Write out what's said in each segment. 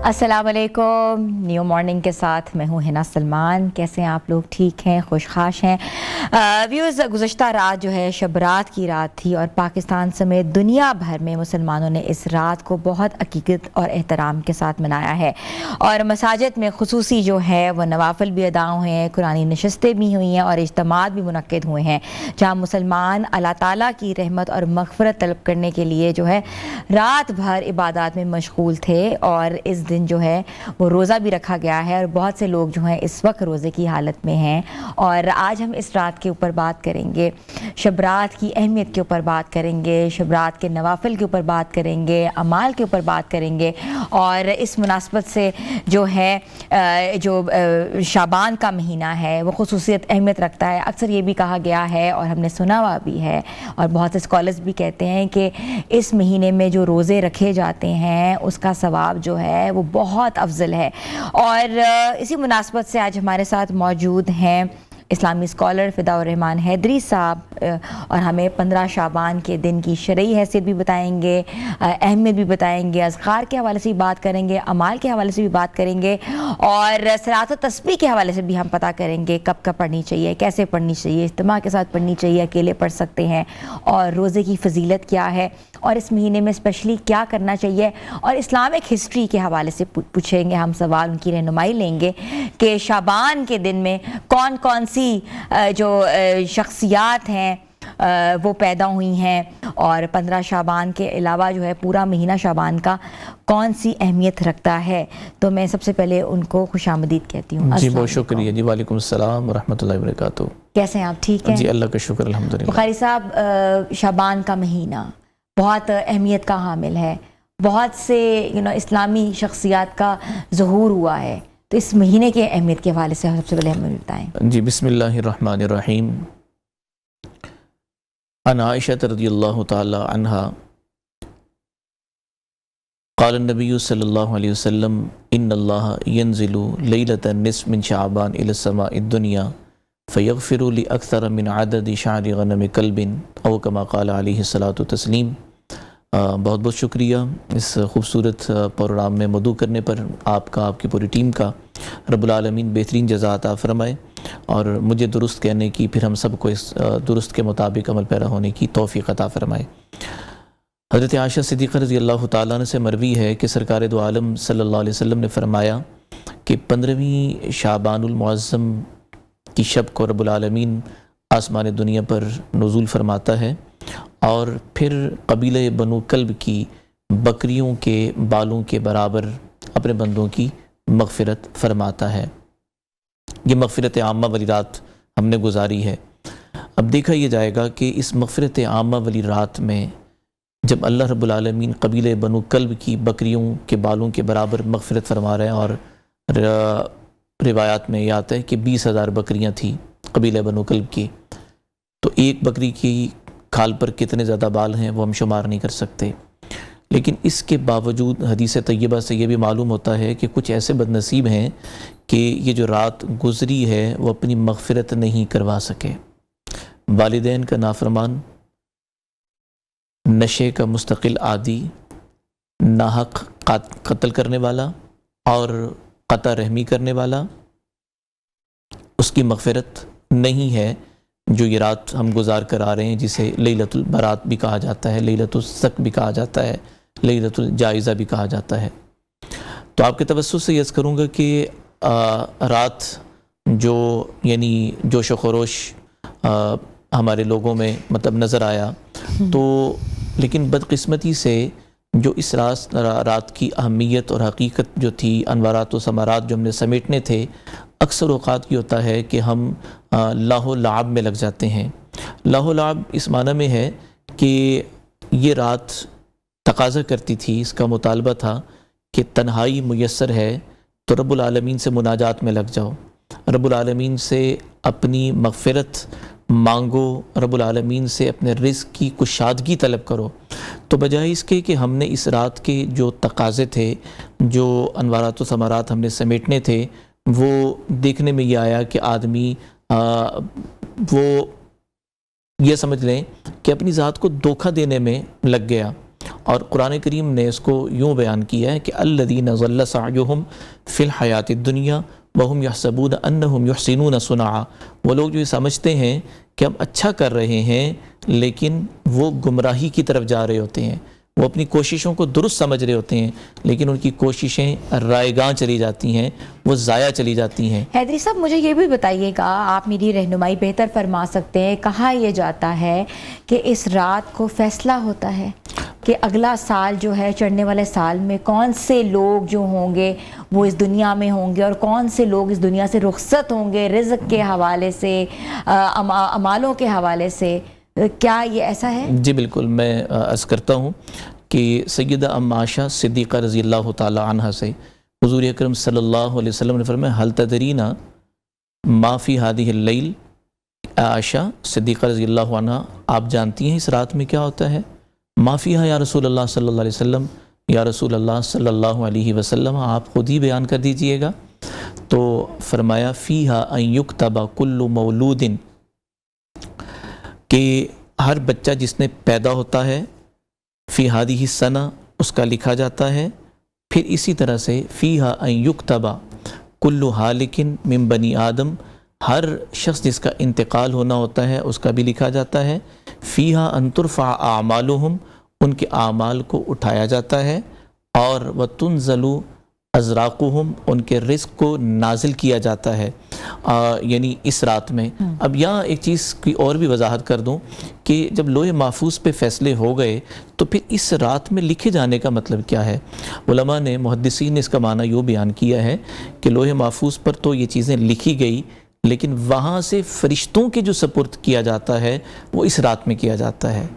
अस्सलाम वालेकुम। New morning के साथ मैं हूँ हिना सलमान। कैसे हैं आप लोग? ठीक हैं, खुशखाश हैं? व्यूज़, गुज़श्ता रात जो है शब रात की रात थी और पाकिस्तान समेत दुनिया भर में मुसलमानों ने इस रात को बहुत अकीकत और एहतराम के साथ मनाया है और मसाजिद में खुसूसी जो है वह नवाफिल भी अदा हुए हैं, कुरानी नशस्तें भी हुई हैं और इज्तिमात भी मुनक्किद हुए हैं, जहाँ मुसलमान अल्लाह ताला की रहमत और मग़फ़िरत तलब करने के लिए जो है रात भर इबादत में मशगूल थे। और इस दिन जो है वो रोज़ा भी रखा गया है और बहुत से लोग जो हैं इस वक्त रोज़े की हालत में हैं। और आज हम इस रात के ऊपर बात करेंगे, शब रात की अहमियत के ऊपर बात करेंगे, शब रात के नवाफिल के ऊपर बात करेंगे, अमाल के ऊपर बात करेंगे। और इस मुनासबत से जो है जो शाबान का महीना है वो खुसूसियत अहमियत रखता है। अक्सर ये भी कहा गया है और हमने सुना हुआ भी है और बहुत से स्कॉलर्स भी कहते हैं कि इस महीने में जो रोज़े रखे जाते हैं उसका सवाब जो है वो बहुत अफजल है। और इसी मुनासबत से आज हमारे साथ मौजूद हैं इस्लामी स्कॉलर फ़िदाउर रहमान हैदरी साहब और हमें 15 शाबान के दिन की शरई हैसियत भी बताएंगे, अहमियत भी बताएंगे, अज़कार के हवाले से भी बात करेंगे, अमाल के हवाले से भी बात करेंगे और सलात व तस्बीह के हवाले से भी हम पता करेंगे कब कब पढ़नी चाहिए, कैसे पढ़नी चाहिए, इज्तिमा के साथ पढ़नी चाहिए, अकेले पढ़ सकते हैं, और रोज़े की फ़जीलत क्या है और इस महीने में स्पेशली क्या करना चाहिए, और इस्लामिक हिस्ट्री के हवाले से पूछेंगे हम सवाल, उनकी रहनुमाई लेंगे कि शाबान के दिन में कौन कौन सी जो शख्सियात हैं वो पैदा हुई हैं और 15 शाबान के अलावा जो है पूरा महीना शाबान का कौन सी अहमियत रखता है। तो मैं सबसे पहले उनको खुशामदीद कहती हूँ। जी बहुत शुक्रिया जी। वालेकुम अस्सलाम व रहमतुल्लाहि व बरकातुहू। कैसे हैं आप? ठीक हैं जी, अल्लाह का शुक्र अल्हम्दुलिल्लाह। बुखारी साहब, शाबान का महीना बहुत अहमियत का हामिल है, बहुत से इस्लामी शख्सियात का ज़हूर हुआ है, तो इस महीने के अहमियत के हवाले से सबसे पहले हमें बताएं। जी, बिस्मिल्लाहिर्रहमानिर्रहीम। अन आयशा रज़ियल्लाहु ताला अन्हा क़ाल नबी सल्लल्लाहु अलैहि वसल्लम इन्नल्लाह यंज़िलु लैलतन निस्फ़ मिन शाबान इला समाइद दुनिया फ़यग़फ़िरु लि अक्सर मिन अददि शाअरि ग़नम कल्बिन औ कमा क़ाल अलैहि सलातु तस्लीम। बहुत बहुत शुक्रिया इस खूबसूरत प्रोग्राम में मदऊ करने पर आपका, आपकी पूरी टीम का। रब्बुल आलमीन बेहतरीन जज़ा अता फ़रमाए और मुझे दुरुस्त कहने की, फिर हम सब को इस दुरुस्त के मुताबिक अमल पैरा होने की तौफ़ीक़ अता फ़रमाए। हज़रत आयशा सिद्दीक़ा रज़ियल्लाहु ताला अन्हा से मरवी है कि सरकार दो आलम सल्लल्लाहु अलैहि वसल्लम ने फ़रमाया कि 15वीं शाबानुल मुअज़्ज़म की शब को रब्बुल आलमीन आसमान दुनिया पर नुज़ूल फ़रमाता है और फिर कबीले बनु कल्ब की बकरियों के बालों के बराबर अपने बंदों की मग़फ़िरत फ़रमाता है। ये मग़फ़िरत आम्मा वाली रात हमने गुजारी है। अब देखा यह जाएगा कि इस मग़फ़िरत आम्मा वाली रात में जब अल्लाह रब्बुल आलमीन कबीले बनु कल्ब की बकरियों के बालों के बराबर मग़फ़िरत फ़रमा रहे हैं, और रिवायात में यह आता है कि 20,000 बकरियाँ थी कबीले बनु कल्ब की, तो एक बकरी की खाल पर कितने ज़्यादा बाल हैं वो हम शुमार नहीं कर सकते। लेकिन इसके बावजूद हदीस तय्यबा से ये भी मालूम होता है कि कुछ ऐसे बदनसीब हैं कि ये जो रात गुज़री है वो अपनी मग़फ़िरत नहीं करवा सके। वालिदैन का नाफरमान, नशे का मुस्तकिल आदी, नाहक कत्ल करने वाला और क़ता रहमी करने वाला, उसकी मग़फ़िरत नहीं है जो ये रात हम गुजार कर आ रहे हैं, जिसे लैलतुल बरात भी कहा जाता है, लैलतुल सक भी कहा जाता है, लैलतुल जायज़ा भी कहा जाता है। तो आपके तवस्सुस से यस करूँगा कि रात जो यानी जोश व खरोश हमारे लोगों में मतलब नज़र आया, तो लेकिन बदकिस्मती से जो इस रात की अहमियत और हकीकत जो थी, अनवारात व समारात जो हमने समेटने थे, अक्सर औक़ात ये होता है कि हम लाहो लाब में लग जाते हैं। लाहो लाब इस माना में है कि ये रात तकाज़ा करती थी, इसका मुतालबा था कि तन्हाई मुयस्सर है तो रब्बुल आलमीन से मुनाजात में लग जाओ, रब्बुल आलमीन से अपनी मग़फ़िरत मांगो, रब्बुल आलमीन से अपने रिज़्क़ की कुशादगी तलब करो। तो बजाय इसके कि हमने इस रात के जो तकाज़े थे, जो अनवारात व समारात हमने समेटने थे, वो देखने में ये आया कि आदमी वो ये समझ लें कि अपनी ज़ात को धोखा देने में लग गया और कुरान करीम ने इसको यूँ बयान किया है कि अल्लज़ीना ज़ल्ल सअयुहुम फ़िल हयातिद दुनिया वहुम यहसबून अन्नहुम युहसिनून सुनआ, वो लोग जो ये समझते हैं कि हम अच्छा कर रहे हैं लेकिन वो गुमराही की तरफ जा रहे होते हैं। वो अपनी कोशिशों को दुरुस्त समझ रहे होते हैं लेकिन उनकी कोशिशें रायगां चली जाती हैं, वो ज़ाया चली जाती हैं। हैदरी साहब, मुझे ये भी बताइएगा, आप मेरी रहनुमाई बेहतर फरमा सकते हैं, कहा यह जाता है कि इस रात को फैसला होता है कि अगला साल जो है, चढ़ने वाले साल में कौन से लोग जो होंगे वो इस दुनिया में होंगे और कौन से लोग इस दुनिया से रुखसत होंगे, रिज़्क़ के हवाले से, अमालों के हवाले से। क्या ये ऐसा है? जी बिल्कुल, मैं अर्ज़ करता हूँ कि सैयदा अम्मा आयशा सिद्दीक़ा रज़ियल्लाहु ताला अन्हा से हुज़ूर अकरम सल्लल्लाहु अलैहि वसल्लम ने फरमाया, हल तदरीना मा फ़ी हादिहिल लैल। आयशा सिद्दीक़ा रज़ियल्लाहु अन्हा, आप जानती हैं इस रात में क्या होता है? मा फ़ीहा या रसूलल्लाह सल्लल्लाहु अलैहि वसल्लम, या रसूलल्लाह सल्लल्लाहु अलैहि वसल्लम, आप खुद ही बयान कर दीजिएगा। तो फरमाया फ़ीहा अन युक्तबा कुल्लु मौलूदिन, कि हर बच्चा जिसने पैदा होता है, फ़ी हादिही सना, उसका लिखा जाता है। फिर इसी तरह से फ़ीहा अन युक्तबा कुल्लु हालिकिन मिन बनी आदम, हर शख्स जिसका इंतकाल होना होता है उसका भी लिखा जाता है। फ़ीहा अन तुरफ़ा आमालुहुम, उनके आमाल को उठाया जाता है। और व तुनज़लु अज़राक़ुहुम, उनके रिज़्क़ को नाजिल किया जाता है, यानी इस रात में। अब यहाँ एक चीज़ की और भी वजाहत कर दूँ कि जब लोहे महफूज पे फ़ैसले हो गए तो फिर इस रात में लिखे जाने का मतलब क्या है? उलमा ने, मुहद्दिसीन ने इसका माना यूँ बयान किया है कि लोहे महफूज पर तो ये चीज़ें लिखी गई लेकिन वहाँ से फ़रिश्तों के जो सपुर्द किया जाता है वो इस रात में किया जाता है।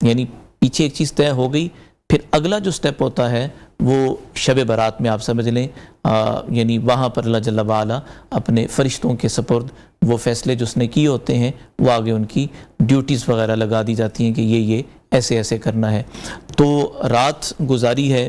यानी पीछे एक चीज़ तय हो गई, फिर अगला जो स्टेप होता है वो शब बारात में आप समझ लें, यानी वहाँ पर अल्लाह जल्ल वाला अपने फ़रिश्तों के सपुर्द वो फ़ैसले जो उसने किए होते हैं वो आगे उनकी ड्यूटीज़ वगैरह लगा दी जाती हैं कि ये ऐसे ऐसे करना है। तो रात गुजारी है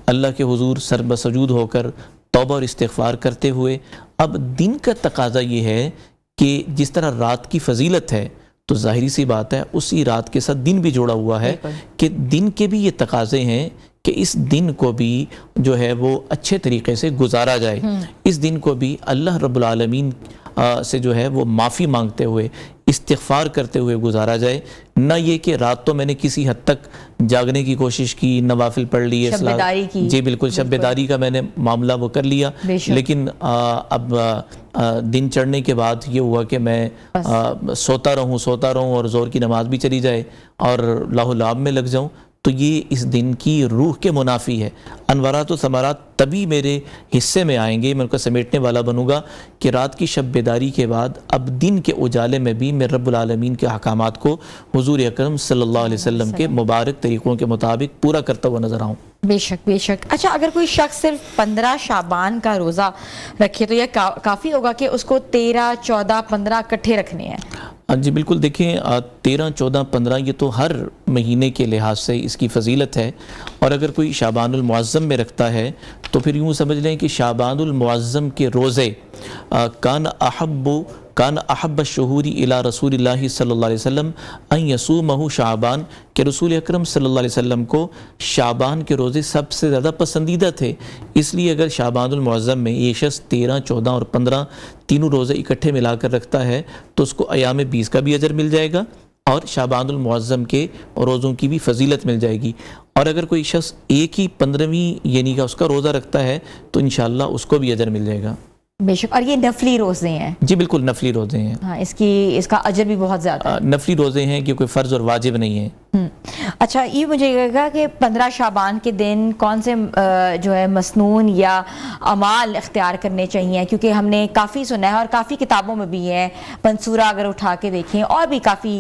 अल्लाह के हुजूर सर बसजूद होकर तौबा और इस्तिग़फ़ार करते हुए। अब दिन का तकाज़ा ये है कि जिस तरह रात की फ़जीलत है तो ज़ाहिरी सी बात है उसी रात के साथ दिन भी जोड़ा हुआ है कि दिन के भी ये तकाज़े हैं कि इस दिन को भी जो है वो अच्छे तरीके से गुजारा जाए। इस दिन को भी अल्लाह रब्बुल आलमीन से जो है वो माफ़ी मांगते हुए, इस्तिग़फ़ार करते हुए गुजारा जाए। न ये कि रात तो मैंने किसी हद तक जागने की कोशिश की, नवाफिल पढ़ लिए, शब-ए-दारी की, जी बिल्कुल, शब-ए-दारी का मैंने मामला वो कर लिया, लेकिन अब दिन चढ़ने के बाद ये हुआ कि मैं सोता रहूं और ज़ोर की नमाज भी चली जाए और लाहो लाभ में लग जाऊं, तो ये इस दिन की रूह के मुनाफी है। अनवरात व समारात तभी मेरे हिस्से में आएंगे, मैं उनका समेटने वाला बनूंगा कि रात की शब बेदारी के बाद अब दिन के उजाले में भी मैं रब्बुल आलमीन के अहकामात को हुजूर अकरम सल्लल्लाहु अलैहि वसल्लम के मुबारक तरीक़ों के मुताबिक पूरा करता हुआ नज़र आऊँ। बेशक बेशक। अच्छा, अगर कोई शख्स सिर्फ 15 शाबान का रोज़ा रखे तो यह काफ़ी होगा कि उसको 13, 14, 15 इकट्ठे रखने हैं? जी बिल्कुल, देखें 13, 14, 15 ये तो हर महीने के लिहाज से इसकी फ़जीलत है। और अगर कोई शाबानुल मुअज़्ज़म में रखता है तो फिर यूँ समझ लें कि शाबानुल मुअज़्ज़म के रोज़े कान अहब्ब शुहूरी इला रसूलिल्लाहि सल्लल्लाहु अलैहि वसल्लम अन यसूमहु शाबान, के रसूल अकरम सल्लल्लाहु अलैहि वसल्लम को शाबान के रोज़े सबसे ज़्यादा पसंदीदा थे। इसलिए अगर शाबानुल मुअज़्ज़म में ये शख्स 13, 14 और 15 तीनों रोज़े इकट्ठे मिलाकर रखता है तो उसको अयाम 20 का भी अजर मिल जाएगा और शाबानुल मुअज़्ज़म के रोज़ों की भी फजीलत मिल जाएगी। और अगर कोई शख्स एक ही 15वीं यानी का उसका रोज़ा रखता है तो इंशाअल्लाह उसको भी अजर मिल जाएगा। बेशक। और ये नफली रोज़े हैं? जी बिल्कुल, नफली रोज़े हैं। हाँ, इसका अजर भी बहुत ज़्यादा है। नफली रोज़े हैं कि कोई फ़र्ज़ और वाजिब नहीं है। अच्छा, ये मुझे कहेगा कि 15 शाबान के दिन कौन से जो है मसनून या अमाल इख्तियार करने चाहिए? क्योंकि हमने काफ़ी सुना है और काफ़ी किताबों में भी है, मंसूरा अगर उठा के देखें और भी काफ़ी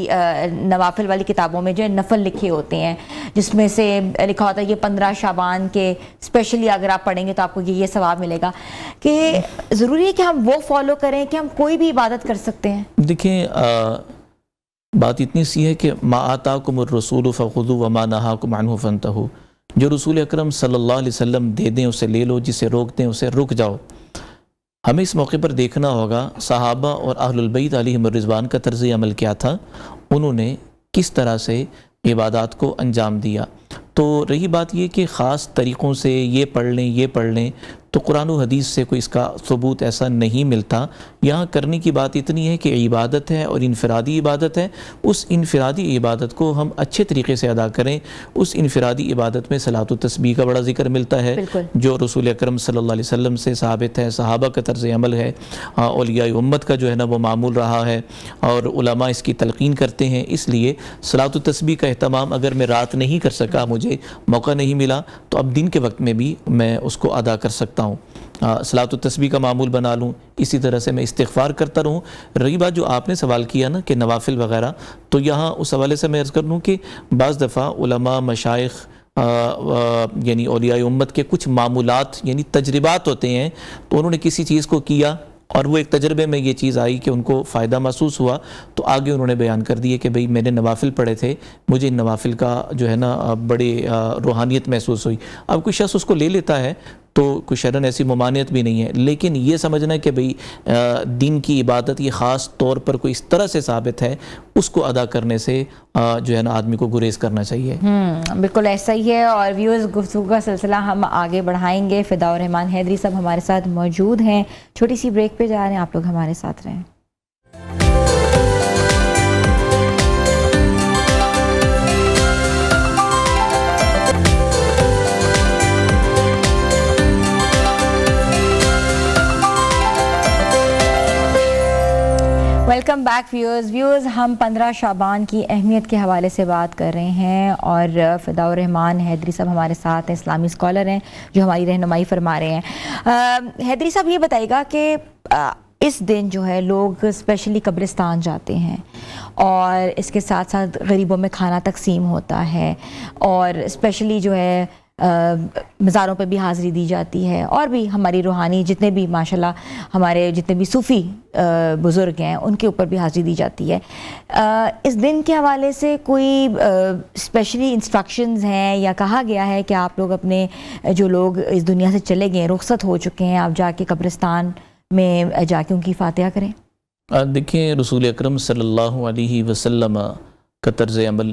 नवाफिल वाली किताबों में जो है नफल लिखे होते हैं जिसमें से लिखा होता है कि 15 शाबान के स्पेशली अगर आप पढ़ेंगे तो आपको ये सवाब मिलेगा। कि ज़रूरी है कि हम वो फॉलो करें कि हम कोई भी इबादत कर सकते हैं? देखें, बात इतनी सी है कि मा आताकुमुर रसूलु फखुदू व मा नहाकुम अन्हु फंतहू, जो रसूल अकरम सल्लल्लाहु अलैहि वसल्लम दे दें उसे ले लो, जिसे रोक दें उसे रुक जाओ। हमें इस मौके पर देखना होगा सहाबा और अहलुल बैत अलैहिमुर रिज़वान का तर्ज़ अमल क्या था, उन्होंने किस तरह से इबादात को अंजाम दिया। तो रही बात ये कि ख़ास तरीक़ों से ये पढ़ लें तो कुरान और हदीस से कोई इसका सबूत ऐसा नहीं मिलता। यहाँ करने की बात इतनी है कि इबादत है और इनफरादी इबादत है, उस इनफरादी इबादत को हम अच्छे तरीके से अदा करें। उस इनफरादी इबादत में सलात व तस्बीह का बड़ा ज़िक्र मिलता है जो रसूल अकरम सल्लल्लाहु अलैहि वसल्लम से साबित है, सहाबा का तर्ज़ अमल है, औलिया उम्मत का जो है ना वो मामूल रहा है और उलमा इसकी तलक़ीन करते हैं। इसलिए सलात व तस्बीह का एहतमाम अगर मैं रात नहीं कर सका, मुझे मौका नहीं मिला, तो अब दिन के वक्त में भी मैं उसको अदा कर सकता हूँ। सलात व तस्बीह का मामूल बना लूँ, इसी तरह से मैं इस्तिग़फ़ार करता रहूँ। रही बात जो आपने सवाल किया ना कि नवाफिल वग़ैरह, तो यहाँ उस हवाले से मैं अर्ज़ कर लूँ कि बाज़ दफ़ा उलमा मशाइख़ यानी औलिया उम्मत के कुछ मामूलात यानी तजरिबात होते हैं, तो उन्होंने किसी चीज़ को किया और वो एक तजर्बे में ये चीज़ आई कि उनको फ़ायदा महसूस हुआ, तो आगे उन्होंने बयान कर दिए कि भाई मैंने नवाफिल पढ़े थे, मुझे इन नवाफिल का जो है ना बड़े रूहानियत महसूस हुई। अब कोई शख्स उसको ले लेता है तो कोई शरन ऐसी ममानियत भी नहीं है, लेकिन ये समझना कि भाई दिन की इबादत ये ख़ास तौर पर कोई इस तरह से साबित है, उसको अदा करने से जो है ना आदमी को गुरेज करना चाहिए। बिल्कुल ऐसा ही है। और व्यूअर्स, गुफ्तगू का सिलसिला हम आगे बढ़ाएंगे। फ़िदाउर रहमान हैदरी साहब हमारे साथ मौजूद हैं। छोटी सी ब्रेक पे जा रहे हैं, आप लोग हमारे साथ रहें। वेलकम बैक व्यूअर्स, हम 15 शाबान की अहमियत के हवाले से बात कर रहे हैं और फ़िदाउर रहमान हैदरी साहब हमारे साथ हैं, इस्लामी स्कॉलर हैं जो हमारी रहनुमाई फरमा रहे हैं। हैदरी साहब, ये बताइएगा कि इस दिन जो है लोग स्पेशली कब्रिस्तान जाते हैं और इसके साथ साथ गरीबों में खाना तकसीम होता है और स्पेशली जो है मज़ारों पे भी हाज़िरी दी जाती है और भी हमारी रूहानी जितने भी माशाल्लाह हमारे जितने भी सूफ़ी बुज़ुर्ग हैं उनके ऊपर भी हाज़िरी दी जाती है। इस दिन के हवाले से कोई स्पेशली इंस्ट्रक्शंस हैं या कहा गया है कि आप लोग अपने जो लोग इस दुनिया से चले गए, रुखसत हो चुके हैं, आप जाके कब्रिस्तान में जाके उनकी फातिहा करें? देखिए, रसूल अकरम सल्लल्लाहु अलैहि वसल्लम का तर्ज़ अमल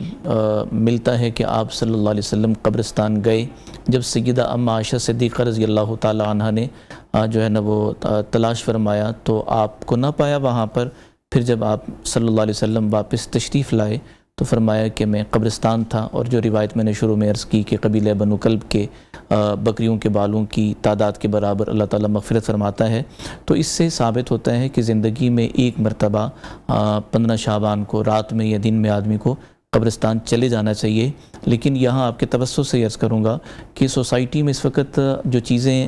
मिलता है कि आप सल्लल्लाहु अलैहि वसल्लम कब्रिस्तान गए। जब सय्यदा अम्मा आयशा सिद्दीक़ा रज़ियल्लाहु ताला अन्हा ने जो है ना वो तलाश फरमाया तो आपको ना पाया वहाँ पर। फिर जब आप सल्लल्लाहु अलैहि वसल्लम वापस तशरीफ़ लाए तो फरमाया कि मैं कब्रिस्तान था, और जो रिवायत मैंने शुरू में अर्ज़ की कि कबीले बनु कल्ब के बकरियों के बालों की तादाद के बराबर अल्लाह ताला मग़फ़िरत फरमाता है। तो इससे साबित होता है कि ज़िंदगी में एक मरतबा 15 शाबान को रात में या दिन में आदमी को कब्रिस्तान चले जाना चाहिए। लेकिन यहाँ आपके तवस्सुस से अर्ज़ करूँगा कि सोसाइटी में इस वक्त जो चीज़ें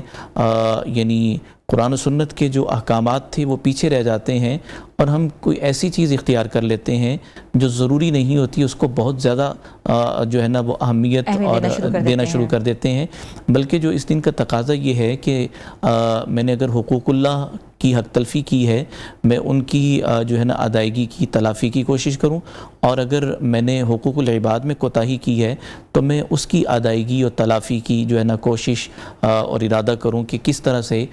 यानी कुरान और सुन्नत के जो अहकामात थे वो पीछे रह जाते हैं और हम कोई ऐसी चीज़ इख्तियार कर लेते हैं जो ज़रूरी नहीं होती, उसको बहुत ज़्यादा जो है ना वो अहमियत और देना शुरू कर देते हैं। बल्कि जो इस दिन का तकाज़ा ये है कि मैंने अगर हुकूकुल्लाह की हक तलफ़ी की है, मैं उनकी जो है ना अदायगी की तलाफ़ी की कोशिश करूँ, और अगर मैंने हुकूकुल इबाद में कोताही की है तो मैं उसकी अदायगी और तलाफ़ी की जो है ना कोशिश और इरादा करूँ कि किस तरह से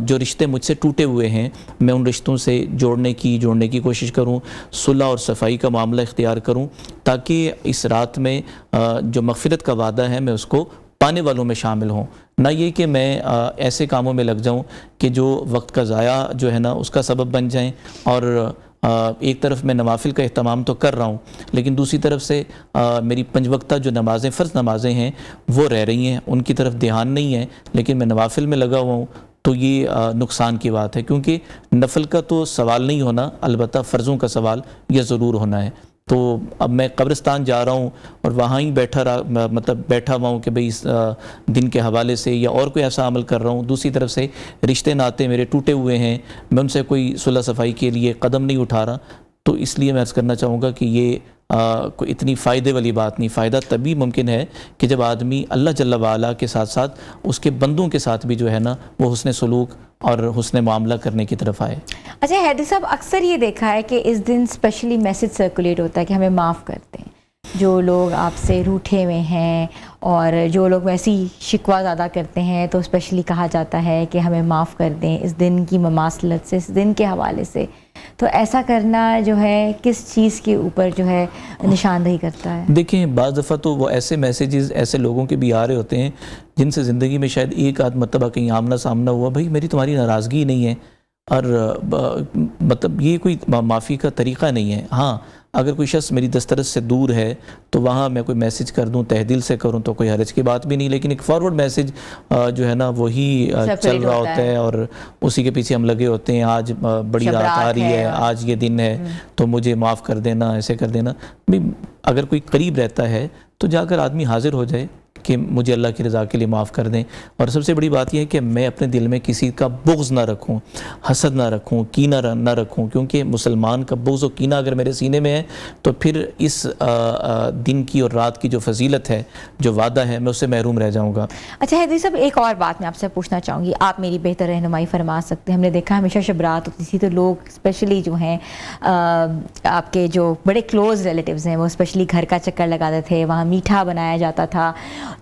जो रिश्ते मुझसे टूटे हुए हैं मैं उन रिश्तों से जोड़ने की कोशिश करूँ, सुलह और सफाई का मामला इख्तियार करूँ, ताकि इस रात में जो मग़फ़िरत का वादा है मैं उसको पाने वालों में शामिल हों। ना ये कि मैं ऐसे कामों में लग जाऊं कि जो वक्त का ज़ाया जो है ना उसका सबब बन जाएं, और एक तरफ मैं नवाफिल का एहतमाम तो कर रहा हूँ लेकिन दूसरी तरफ से मेरी 5 वक्ता जो नमाज़ें फ़र्ज़ नमाज़ें हैं वो रह रही हैं, उनकी तरफ ध्यान नहीं है, लेकिन मैं नवाफिल में लगा हुआ हूँ। तो ये नुकसान की बात है, क्योंकि नफल का तो सवाल नहीं होना, अलबत्ता फ़र्ज़ों का सवाल यह ज़रूर होना है। तो अब मैं कब्रिस्तान जा रहा हूँ और वहाँ ही बैठा हुआ हूँ कि भाई इस दिन के हवाले से या और कोई ऐसा अमल कर रहा हूँ, दूसरी तरफ से रिश्ते नाते मेरे टूटे हुए हैं, मैं उनसे कोई सुलह सफाई के लिए कदम नहीं उठा रहा। तो इसलिए मैं अर्ज़ करना चाहूँगा कि ये कोई इतनी फ़ायदे वाली बात नहीं। फ़ायदा तभी मुमकिन है कि जब आदमी अल्लाह जल्ल वाला के साथ साथ उसके बंदों के साथ भी जो है ना वो हुस्न सलूक और हुस्न मामला करने की तरफ आए। अच्छा हैदरी साहब, अक्सर ये देखा है कि इस दिन स्पेशली मैसेज सर्कुलेट होता है कि हमें माफ़ कर दें, जो लोग आपसे रूठे हुए हैं, और जो लोग वैसी शिकवा ज़्यादा करते हैं तो स्पेशली कहा जाता है कि हमें माफ़ कर दें इस दिन की ममासलत से, इस दिन के हवाले से। तो ऐसा करना जो है किस चीज़ के ऊपर जो है निशानदही करता है? देखें, बाज़ दफ़ा तो वो ऐसे मैसेजेस ऐसे लोगों के भी आ रहे होते हैं जिनसे ज़िंदगी में शायद एक आध मरतबा कहीं आमना सामना हुआ, भाई मेरी तुम्हारी नाराज़गी ही नहीं है, और मतलब ये कोई माफ़ी का तरीक़ा नहीं है। हाँ, अगर कोई शख्स मेरी दस्तरस से दूर है तो वहाँ मैं कोई मैसेज कर दूँ, तहदिल से करूँ, तो कोई हरज की बात भी नहीं, लेकिन एक फॉरवर्ड मैसेज जो है ना वही चल रहा होता है और उसी के पीछे हम लगे होते हैं। आज बड़ी रात आ रही है, आज ये दिन है, तो मुझे माफ़ कर देना, ऐसे कर देना। अगर कोई करीब रहता है तो जाकर आदमी हाजिर हो जाए कि मुझे अल्लाह की रज़ा के लिए माफ़ कर दें। और सबसे बड़ी बात यह है कि मैं अपने दिल में किसी का बुग़्ज़ ना रखूं, हसद ना रखूं, कीना ना रखूं, क्योंकि मुसलमान का बुग़्ज़ और कीना अगर मेरे सीने में है तो फिर इस दिन की और रात की जो फजीलत है, जो वादा है, मैं उससे महरूम रह जाऊँगा। अच्छा हैदरी साहब, एक और बात मैं आपसे पूछना चाहूँगी, आप मेरी बेहतर रहनुमाई फरमा सकते हैं। हमने देखा हमेशा शब रात होती थी तो लोग स्पेशली जो हैं आपके जो बड़े क्लोज़ रिलेटिव्स हैं वो स्पेशली घर का चक्कर लगाते थे, वहाँ मीठा बनाया जाता था,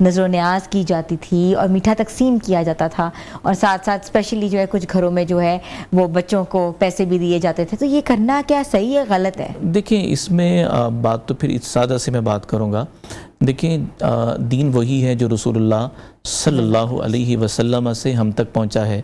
नज़र न्याज की जाती थी और मीठा तकसीम किया जाता था, और साथ साथ स्पेशली जो है कुछ घरों में जो है वो बच्चों को पैसे भी दिए जाते थे। तो ये करना क्या सही है, गलत है? देखिए, इसमें बात तो फिर इस सादा से मैं बात करूँगा। देखिए, दीन वही है जो रसूलुल्लाह सल्लल्लाहु अलैहि वसल्लम से हम तक पहुँचा है।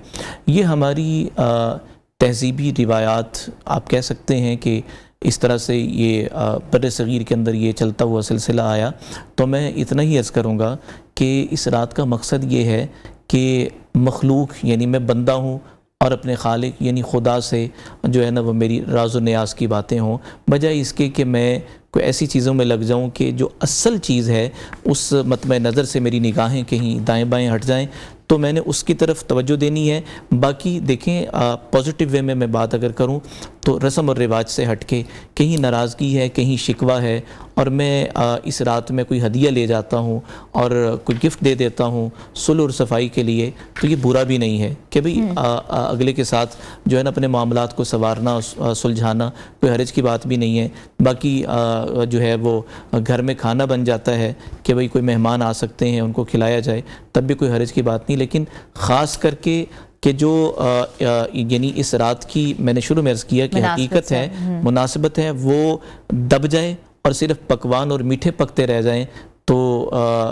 ये हमारी तहज़ीबी रिवायात आप कह सकते हैं कि इस तरह से ये बर्रे सग़ीर के अंदर ये चलता हुआ सिलसिला आया। तो मैं इतना ही अर्ज़ करूँगा कि इस रात का मकसद ये है कि मखलूक यानी मैं बंदा हूँ और अपने खालिक यानी खुदा से जो है ना वो मेरी राज़ो न्याज़ की बातें हों, बजाय इसके कि मैं कोई ऐसी चीज़ों में लग जाऊं कि जो असल चीज़ है उस मतमे नज़र से मेरी निगाहें कहीं दाएं बाएं हट जाएं, तो मैंने उसकी तरफ तवज्जो देनी है। बाकी देखें, पॉजिटिव वे में मैं बात अगर करूं तो रस्म और रिवाज से हट के कहीं नाराज़गी है, कहीं शिकवा है, और मैं इस रात में कोई हदिया ले जाता हूं और कोई गिफ्ट दे देता हूं सुलह और सफाई के लिए, तो ये बुरा भी नहीं है कि भाई अगले के साथ जो है ना अपने मामलात को संवारना, सुलझाना, कोई हरज की बात भी नहीं है। बाकी जो है वो घर में खाना बन जाता है कि भाई कोई मेहमान आ सकते हैं, उनको खिलाया जाए, तब भी कोई हरज की बात नहीं। लेकिन ख़ास करके कि जो यानी इस रात की मैंने शुरू में अर्ज़ किया कि हकीकत है, मुनासिबत है, वो दब जाए और सिर्फ पकवान और मीठे पकते रह जाएं, तो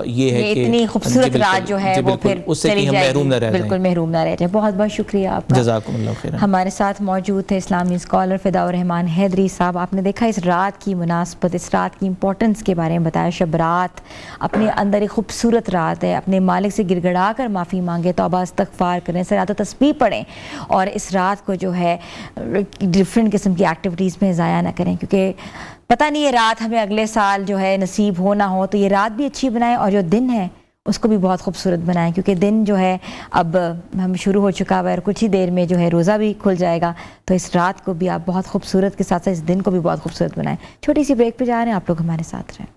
ये है कि इतनी खूबसूरत रात जो है वो फिर उससे कि हम महरूम ना रह जाएं। बिल्कुल महरूम ना रह जाए। बहुत बहुत शुक्रिया आपका। जज़ाकुमुल्लाह खैरन। हमारे साथ मौजूद थे इस्लामी स्कॉलर फ़िदाउर रहमान हैदरी साहब। आपने देखा इस रात की मुनासबत, इस रात की इंपॉर्टेंस के बारे में बताया। शब रात अपने अंदर एक खूबसूरत रात है। अपने मालिक से गिड़गिड़ा कर माफ़ी मांगे, तौबा इस्तग़फ़ार करें, सलात व तस्बीह पढ़ें, और इस रात को जो है डिफरेंट किस्म की एक्टिविटीज़ में ज़ाया ना करें, क्योंकि पता नहीं ये रात हमें अगले साल जो है नसीब हो ना हो। तो ये रात भी अच्छी बनाएं और जो दिन है उसको भी बहुत खूबसूरत बनाएं, क्योंकि दिन जो है अब हम शुरू हो चुका है और कुछ ही देर में जो है रोज़ा भी खुल जाएगा। तो इस रात को भी आप बहुत खूबसूरत के साथ साथ इस दिन को भी बहुत खूबसूरत बनाएं। छोटी सी ब्रेक पे जा रहे हैं, आप लोग हमारे साथ रहें।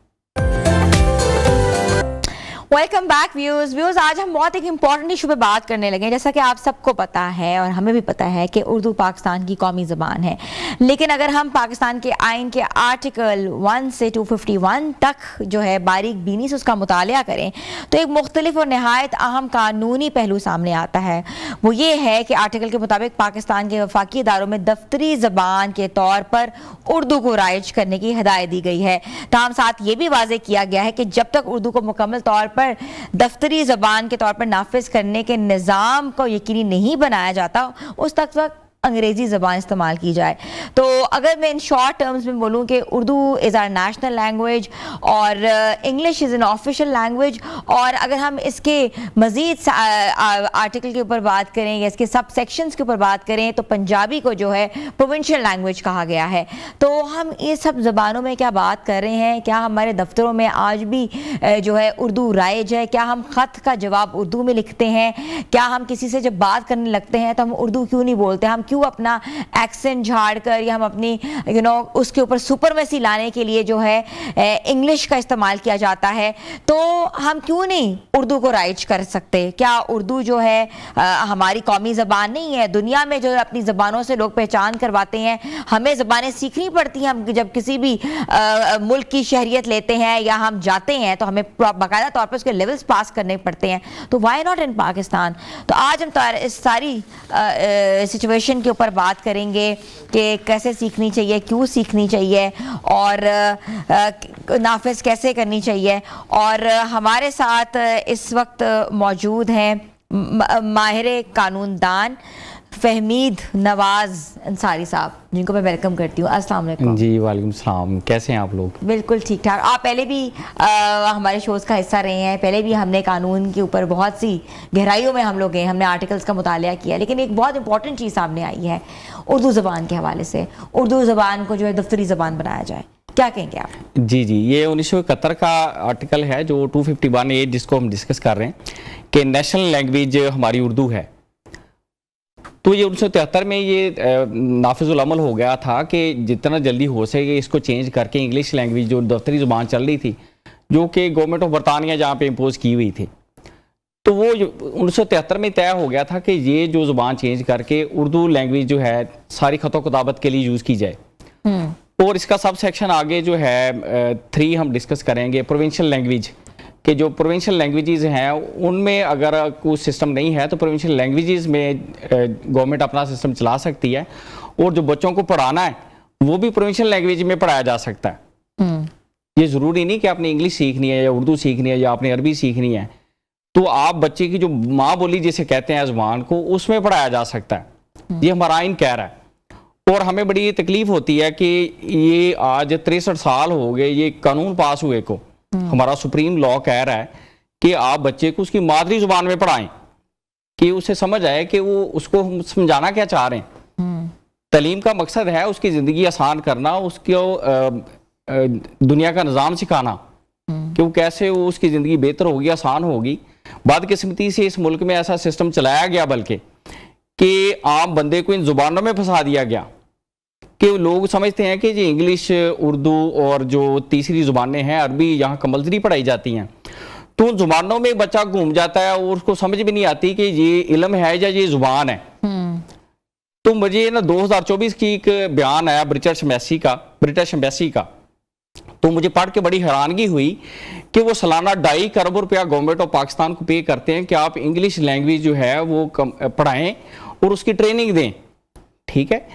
Welcome back views. आज हम बहुत एक इंपॉर्टेंट इशू पे बात करने लगे हैं। जैसा कि आप सबको पता है और हमें भी पता है कि उर्दू पाकिस्तान की कौमी ज़बान है, लेकिन अगर हम पाकिस्तान के आइन के आर्टिकल 1 से 251 तक जो है बारीक बीनी से उसका मुतालिया करें तो एक मुख्तलिफ और नहायत अहम कानूनी पहलू सामने आता है। वो ये है कि आर्टिकल के मुताबिक पाकिस्तान के वफाकी इदारों में दफ्तरी ज़बान के तौर पर उर्दू को राइज करने की हिदायत दी गई है। ताहम साथ ये भी वाज़ेह किया गया है कि जब तक उर्दू को मुकम्मल तौर पर दफ्तरी ज़बान के तौर पर नाफिज करने के निज़ाम को यकीनी नहीं बनाया जाता, उस तक अंग्रेज़ी ज़बान इस्तेमाल की जाए। तो अगर मैं इन शॉर्ट टर्म्स में बोलूँ कि Urdu is our national language और English is an official language, और अगर हम इसके मज़ीद आर्टिकल के ऊपर बात करें या इसके सब सेक्शंस के ऊपर बात करें तो पंजाबी को जो है प्रोविंशियल लैंग्वेज कहा गया है। तो हम ये सब ज़बानों में क्या बात कर रहे हैं? क्या हमारे दफ्तरों में आज भी जो है उर्दू राइज है? क्या हम ख़त का जवाब उर्दू में लिखते हैं? क्या हम किसी से जब बात करने लगते हैं तो हम उर्दू क्यों नहीं बोलते? हम क्यों अपना एक्सेंट झाड़ कर या हम अपनी उसके ऊपर सुपरमेसी लाने के लिए जो है इंग्लिश का इस्तेमाल किया जाता है? तो हम क्यों नहीं उर्दू को राइज कर सकते? क्या उर्दू जो है हमारी कौमी ज़बान नहीं है? दुनिया में जो है अपनी ज़बानों से लोग पहचान करवाते हैं, हमें ज़बानें सीखनी पड़ती हैं। हम जब किसी भी मुल्क की शहरियत लेते हैं या हम जाते हैं तो हमें बाकायदा तौर पर उसके लेवल्स पास करने पड़ते हैं। तो वाई नॉट इन पाकिस्तान? तो आज हम इस सारी सिचुएशन एजुकेशन के ऊपर बात करेंगे कि कैसे सीखनी चाहिए, क्यों सीखनी चाहिए और नाफिज कैसे करनी चाहिए। और हमारे साथ इस वक्त मौजूद हैं माहिर कानूनदान फहमीद नवाज अंसारी साहब, जिनको मैं वेलकम करती हूँ। अस्सलाम वालेकुम। जी वालेकुम सलाम, कैसे हैं आप लोग? बिल्कुल ठीक ठाक। आप पहले भी हमारे शोज़ का हिस्सा रहे हैं, पहले भी हमने कानून के ऊपर बहुत सी गहराइयों में हम लोग गए, हमने आर्टिकल्स का मुतालिया किया। लेकिन एक बहुत इंपॉर्टेंट चीज़ सामने आई है उर्दू ज़बान के हवाले से, उर्दू ज़बान को जो है दफ्तरी ज़बान बनाया जाए, क्या कहेंगे आप? जी, ये 1971 का आर्टिकल है जो 251A, जिसको हम डिस्कस कर रहे हैं कि नेशनल लैंग्वेज हमारी उर्दू है। तो ये 1973 में ये नाफिजुल अमल हो गया था कि जितना जल्दी हो सके इसको चेंज करके इंग्लिश लैंग्वेज जो दफ्तरी ज़ुबान चल रही थी, जो कि गवर्नमेंट ऑफ बरतानिया जहाँ पे इम्पोज की हुई थी, तो वो 1973 में तय हो गया था कि ये जो ज़ुबान चेंज करके उर्दू लैंग्वेज जो है सारी ख़त किताबत के लिए यूज़ की जाए। और इसका सब सेक्शन आगे जो है 3 हम डिस्कस करेंगे, प्रोविंशियल लैंग्वेज कि जो प्रोविंशियल लैंग्वेजेस हैं उनमें अगर कोई सिस्टम नहीं है तो प्रोविंशियल लैंग्वेजेस में गवर्नमेंट अपना सिस्टम चला सकती है। और जो बच्चों को पढ़ाना है वो भी प्रोविंशियल लैंग्वेज में पढ़ाया जा सकता है। ये ज़रूरी नहीं कि आपने इंग्लिश सीखनी है या उर्दू सीखनी है या आपने अरबी सीखनी है, तो आप बच्चे की जो माँ बोली जिसे कहते हैं ज़ुबान को, उसमें पढ़ाया जा सकता है। ये हमारा आइन कह रहा है। और हमें बड़ी तकलीफ होती है कि ये आज 63 साल हो गए ये कानून पास हुए को, हमारा सुप्रीम लॉ कह रहा है कि आप बच्चे को उसकी मादरी जुबान में पढ़ाएं, कि उसे समझ आए कि वो उसको हम समझाना क्या चाह रहे हैं। तालीम का मकसद है उसकी ज़िंदगी आसान करना, उसको दुनिया का निज़ाम सिखाना कि वो कैसे वो उसकी ज़िंदगी बेहतर होगी, आसान होगी। बदकिस्मती से इस मुल्क में ऐसा सिस्टम चलाया गया बल्कि कि आम बंदे को इन ज़ुबानों में फंसा दिया गया कि लोग समझते हैं कि जी इंग्लिश, उर्दू और जो तीसरी ज़ुबानें हैं अरबी यहाँ कंपल्सरी पढ़ाई जाती हैं, तो उन ज़ुबानों में बच्चा घूम जाता है और उसको समझ भी नहीं आती कि ये इल्म है या ये ज़ुबान है। तो मुझे ना 2024 की एक बयान आया ब्रिटिश एम्बेसी का, तो मुझे पढ़ के बड़ी हैरानगी हुई कि वो सालाना 2.5 करोड़ रुपया गवर्नमेंट ऑफ पाकिस्तान को पे करते हैं कि आप इंग्लिश लैंग्वेज जो है वो पढ़ाएं और उसकी ट्रेनिंग दें। ठीक है,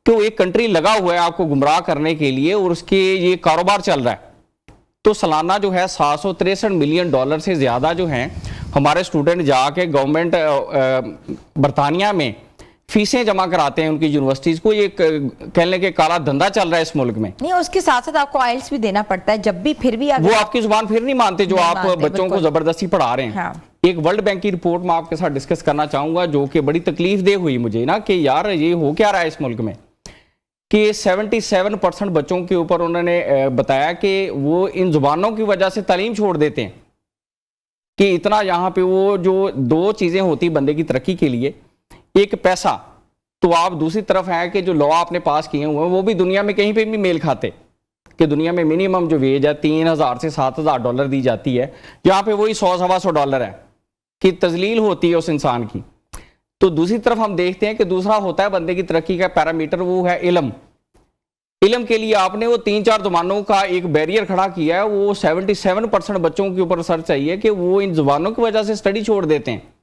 तो एक कंट्री लगा हुआ है आपको गुमराह करने के लिए और उसके ये कारोबार चल रहा है। तो सालाना जो है $763 मिलियन से ज़्यादा जो हैं हमारे स्टूडेंट जाके गवर्नमेंट बरतानिया में फीसें जमा कराते हैं उनकी यूनिवर्सिटीज़ को। ये कहने के काला धंधा चल रहा है इस मुल्क में। नहीं, उसके साथ साथ आपको आइल्स भी देना पड़ता है जब भी, फिर भी वो आपकी जुबान फिर नहीं मानते जो आप बच्चों को ज़बरदस्ती पढ़ा रहे हैं। एक वर्ल्ड बैंक की रिपोर्ट मैं आपके साथ डिस्कस करना चाहूँगा जो कि बड़ी तकलीफ दे हुई मुझे ना, कि यार ये हो क्या रहा है इस मुल्क में, कि 77% बच्चों के ऊपर उन्होंने बताया कि वो इन जुबानों की वजह से तालीम छोड़ देते हैं। कि इतना यहाँ पे वो जो 2 चीज़ें होती बंदे की तरक्की के लिए, एक पैसा, तो आप दूसरी तरफ है कि जो लॉ आपने पास किए हुए हैं वो भी दुनिया में कहीं पे भी मेल खाते, कि दुनिया में मिनिमम जो वेज है $3,000 से $7,000 दी जाती है, यहाँ पे वही $100-125 है कि तजलील होती है उस इंसान की। तो दूसरी तरफ हम देखते हैं कि दूसरा होता है बंदे की तरक्की का पैरामीटर, वो है इल्म। इल्म के लिए आपने वो 3-4 ज़ुबानों का एक बैरियर खड़ा किया है। वो 77% बच्चों के ऊपर रिसर्च चाहिए कि वो इन ज़ुबानों की वजह से स्टडी छोड़ देते हैं।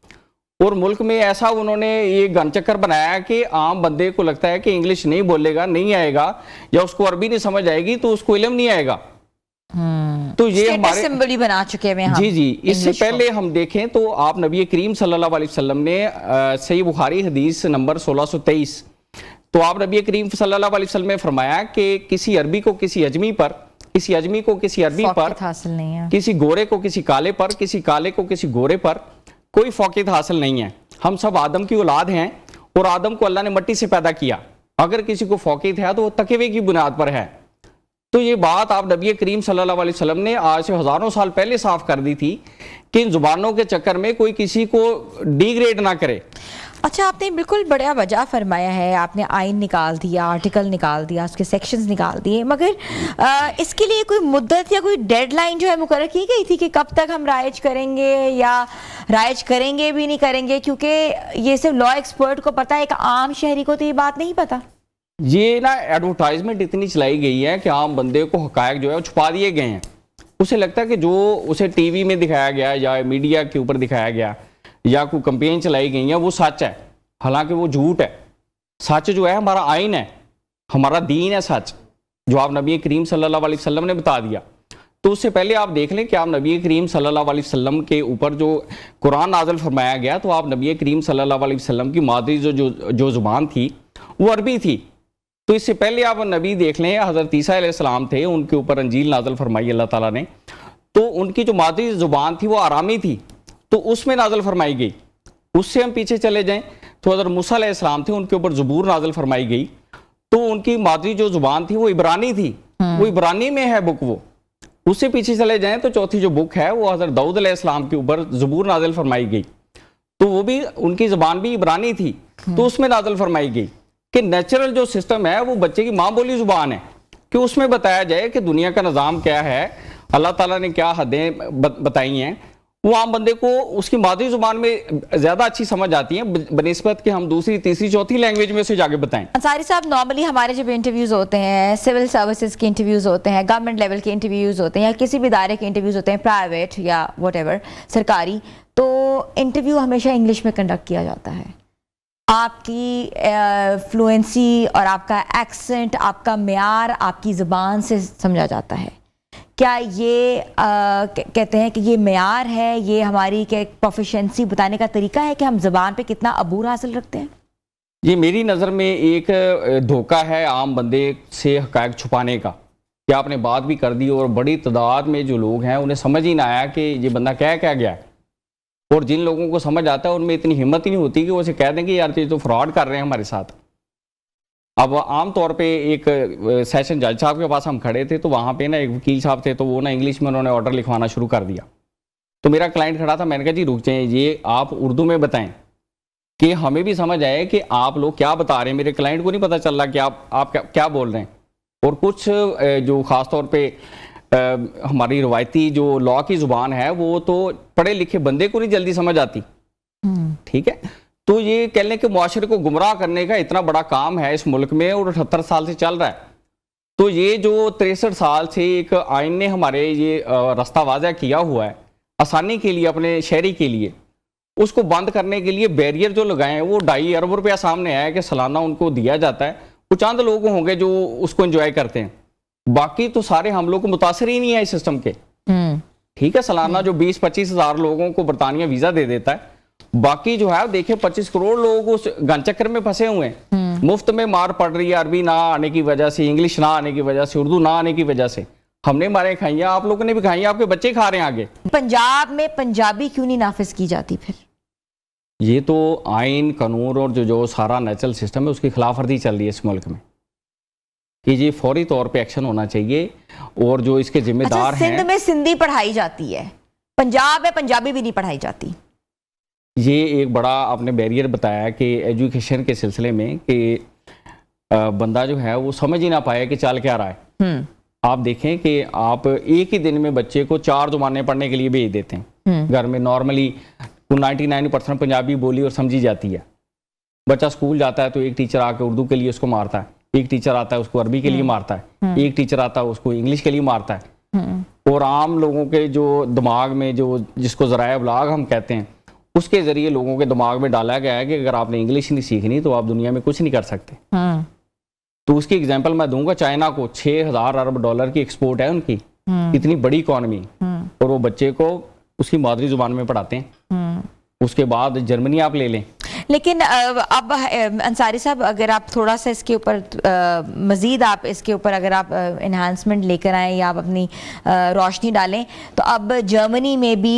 और मुल्क में ऐसा उन्होंने ये गन चक्कर बनाया कि आम बंदे को लगता है कि इंग्लिश नहीं बोलेगा, नहीं आएगा, या उसको अरबी नहीं समझ आएगी तो उसको इल्म नहीं आएगा। तो ये हमारे सिंबल ही बना चुके हैं। जी, इससे पहले हम देखें तो आप नबी करीम सल्लल्लाहु अलैहि वसल्लम ने सही बुखारी हदीस नंबर 1623, तो आप नबी करीम सल्लल्लाहु अलैहि वसल्लम ने फरमाया कि किसी अरबी को किसी अजमी पर, किसी अजमी को किसी अरबी पर, हासिल नहीं है, किसी गोरे को किसी काले पर, किसी काले को किसी गोरे पर कोई फौकियत हासिल नहीं है। हम सब आदम की औलाद हैं और आदम को अल्लाह ने मिट्टी से पैदा किया। अगर किसी को फौकियत है तो वो तकवे की बुनियाद पर है। तो ये बात आप नबी करीम सल्लल्लाहु अलैहि वसल्लम ने आज से हज़ारों साल पहले साफ कर दी थी कि इन जुबानों के चक्कर में कोई किसी को डिग्रेड ना करे। अच्छा, आपने बिल्कुल बड़ा वजह फरमाया है, आपने आइन निकाल दिया, आर्टिकल निकाल दिया, उसके सेक्शंस निकाल दिए, मगर इसके लिए कोई मुद्दत या कोई डेडलाइन जो है मुकर्रर की गई थी कि कब तक हम राइज करेंगे या राइज करेंगे भी नहीं करेंगे? क्योंकि ये सिर्फ लॉ एक्सपर्ट को पता है, एक आम शहरी को तो ये बात नहीं पता। ये ना एडवर्टाइजमेंट इतनी चलाई गई है कि आम बंदे को हकायक जो है वो छुपा दिए गए हैं। उसे लगता है कि जो उसे टीवी में दिखाया गया या मीडिया के ऊपर दिखाया गया या कोई कंपेन चलाई गई है वो सच है, हालांकि वो झूठ है। सच जो है हमारा आइन है, हमारा दीन है सच, जो आप नबी करीम सल्लल्लाहु अलैहि वसल्लम ने बता दिया। तो उससे पहले आप देख लें कि आप नबी करीम सल्लल्लाहु अलैहि वसल्लम के ऊपर जो कुरान नाज़िल फरमाया गया, तो आप नबी करीम सल्लल्लाहु अलैहि वसल्लम की मादरी जो ज़ुबान थी वो अरबी थी। तो इससे पहले आप नबी देख लें, हज़रत ईसा अलैहिस्सलाम थे, उनके ऊपर अंजील नाज़िल फरमाई अल्लाह ताला ने, तो उनकी जो मादरी ज़ुबान थी वो आरामी थी, तो उसमें नाज़िल फरमाई गई। उससे हम पीछे चले जाएँ तो हज़रत मूसा अलैहिस्सलाम थे, उनके ऊपर ज़बूर नाज़िल फरमाई गई, तो उनकी मादरी जो ज़ुबान थी वो इब्रानी थी, वो इब्रानी में है बुक वो। उससे पीछे चले जाएं तो चौथी जो बुक है वो हज़रत दाऊद अलैहिस्सलाम के ऊपर ज़बूर नाज़िल फरमाई गई, तो वो भी उनकी ज़बान भी इब्रानी थी, तो उसमें नाज़िल फरमाई गई कि नेचुरल जो सिस्टम है वो बच्चे की माँ बोली ज़ुबान है, कि उसमें बताया जाए कि दुनिया का निज़ाम क्या है, अल्लाह ताला ने क्या हदें बताई हैं, वो आम बंदे को उसकी मादरी ज़ुबान में ज़्यादा अच्छी समझ आती है बनिस्बत कि हम दूसरी तीसरी चौथी लैंग्वेज में से जाके बताएं। अंसारी साहब, नॉर्मली हमारे जब इंटरव्यूज़ होते हैं, सिविल सर्विसेज के इंटरव्यूज़ होते हैं, गवर्नमेंट लेवल के इंटरव्यूज़ होते हैं, या किसी भी इदारे के इंटरव्यूज़ होते हैं, प्राइवेट या व्हाटएवर सरकारी, तो इंटरव्यू हमेशा इंग्लिश में कंडक्ट किया जाता है। आपकी फ्लुएंसी और आपका एक्सेंट, आपका म्यार आपकी ज़बान से समझा जाता है। क्या ये कहते हैं कि ये म्यार है, ये हमारी क्या प्रोफिशिएंसी बताने का तरीका है कि हम ज़बान पे कितना अबूर हासिल रखते हैं? ये मेरी नज़र में एक धोखा है आम बंदे से हक़ाइक़ छुपाने का, कि आपने बात भी कर दी और बड़ी तादाद में जो लोग हैं उन्हें समझ ही ना आया कि ये बंदा क्या गया है, और जिन लोगों को समझ आता है उनमें इतनी हिम्मत ही नहीं होती कि वो उसे कह दें कि यार ये तो फ्रॉड कर रहे हैं हमारे साथ। अब आम तौर पे एक सेशन जज साहब के पास हम खड़े थे, तो वहाँ पे ना एक वकील साहब थे, तो वो ना इंग्लिश में उन्होंने ऑर्डर लिखवाना शुरू कर दिया। तो मेरा क्लाइंट खड़ा था, मैंने कहा जी रुक जाइए, ये आप उर्दू में बताएं कि हमें भी समझ आए कि आप लोग क्या बता रहे हैं। मेरे क्लाइंट को नहीं पता चल रहा कि आप क्या बोल रहे हैं। और कुछ जो ख़ास तौर पर हमारी रवायती जो लॉ की ज़ुबान है वो तो पढ़े लिखे बंदे को नहीं जल्दी समझ आती, ठीक है। तो ये कह लें कि मुआशरे को गुमराह करने का इतना बड़ा काम है इस मुल्क में, और 78 साल से चल रहा है। तो ये जो 63 साल से एक आइन ने हमारे ये रास्ता वाज़ह किया हुआ है आसानी के लिए, अपने शहरी के लिए, उसको बंद करने के लिए बैरियर जो लगाए हैं, वो 2.5 अरब रुपया सामने आया कि सालाना उनको दिया जाता है। वो चंद लोग होंगे जो उसको एंजॉय करते हैं, बाकी तो सारे हम लोग को मुतासर ही नहीं है इस सिस्टम के, ठीक है। सालाना जो 20-25 हज़ार लोगों को बरतानिया वीज़ा दे देता है, बाकी जो है देखिए 25 करोड़ लोग उस गनचक्कर में फंसे हुए हैं। मुफ्त में मार पड़ रही है, अरबी ना आने की वजह से, इंग्लिश ना आने की वजह से, उर्दू ना आने की वजह से। हमने मारे खाई हैं, आप लोगों ने भी खाई हैं, आपके बच्चे खा रहे हैं आगे। पंजाब में पंजाबी क्यों नहीं नाफिज की जाती फिर? ये तो आइन कानून और जो सारा नेचुरल सिस्टम है उसकी खिलाफ वर्जी चल रही है इस मुल्क में, कि ये फौरी तौर पे एक्शन होना चाहिए। और जो इसके जिम्मेदार हैं, सिंध में सिंधी पढ़ाई जाती है, पंजाब में पंजाबी भी नहीं पढ़ाई जाती। ये एक बड़ा आपने बैरियर बताया कि एजुकेशन के सिलसिले में, कि बंदा जो है वो समझ ही ना पाया कि चल क्या रहा है। आप देखें कि आप एक ही दिन में बच्चे को 4 ज़ुबानें पढ़ने के लिए भेज देते हैं। घर में नॉर्मली 99% पंजाबी बोली और समझी जाती है। बच्चा स्कूल जाता है तो एक टीचर आके उर्दू के लिए उसको मारता है, एक टीचर आता है उसको अरबी के लिए मारता है, एक टीचर आता है उसको इंग्लिश के लिए मारता है। और आम लोगों के जो दिमाग में, जो जिसको ज़राए अबलाग हम कहते हैं, उसके ज़रिए लोगों के दिमाग में डाला गया है कि अगर आपने इंग्लिश नहीं सीखनी तो आप दुनिया में कुछ नहीं कर सकते। तो उसकी एग्जांपल मैं दूंगा, चाइना को 6000 अरब डॉलर की एक्सपोर्ट है उनकी, इतनी बड़ी इकॉनमी, और वो बच्चे को उसकी मादरी जुबान में पढ़ाते हैं। उसके बाद जर्मनी आप ले लें। लेकिन अब अंसारी साहब, अगर आप थोड़ा सा इसके ऊपर मज़ीद आप इसके ऊपर अगर आप इन्हांसमेंट लेकर आएँ या आप अपनी रोशनी डालें, तो अब जर्मनी में भी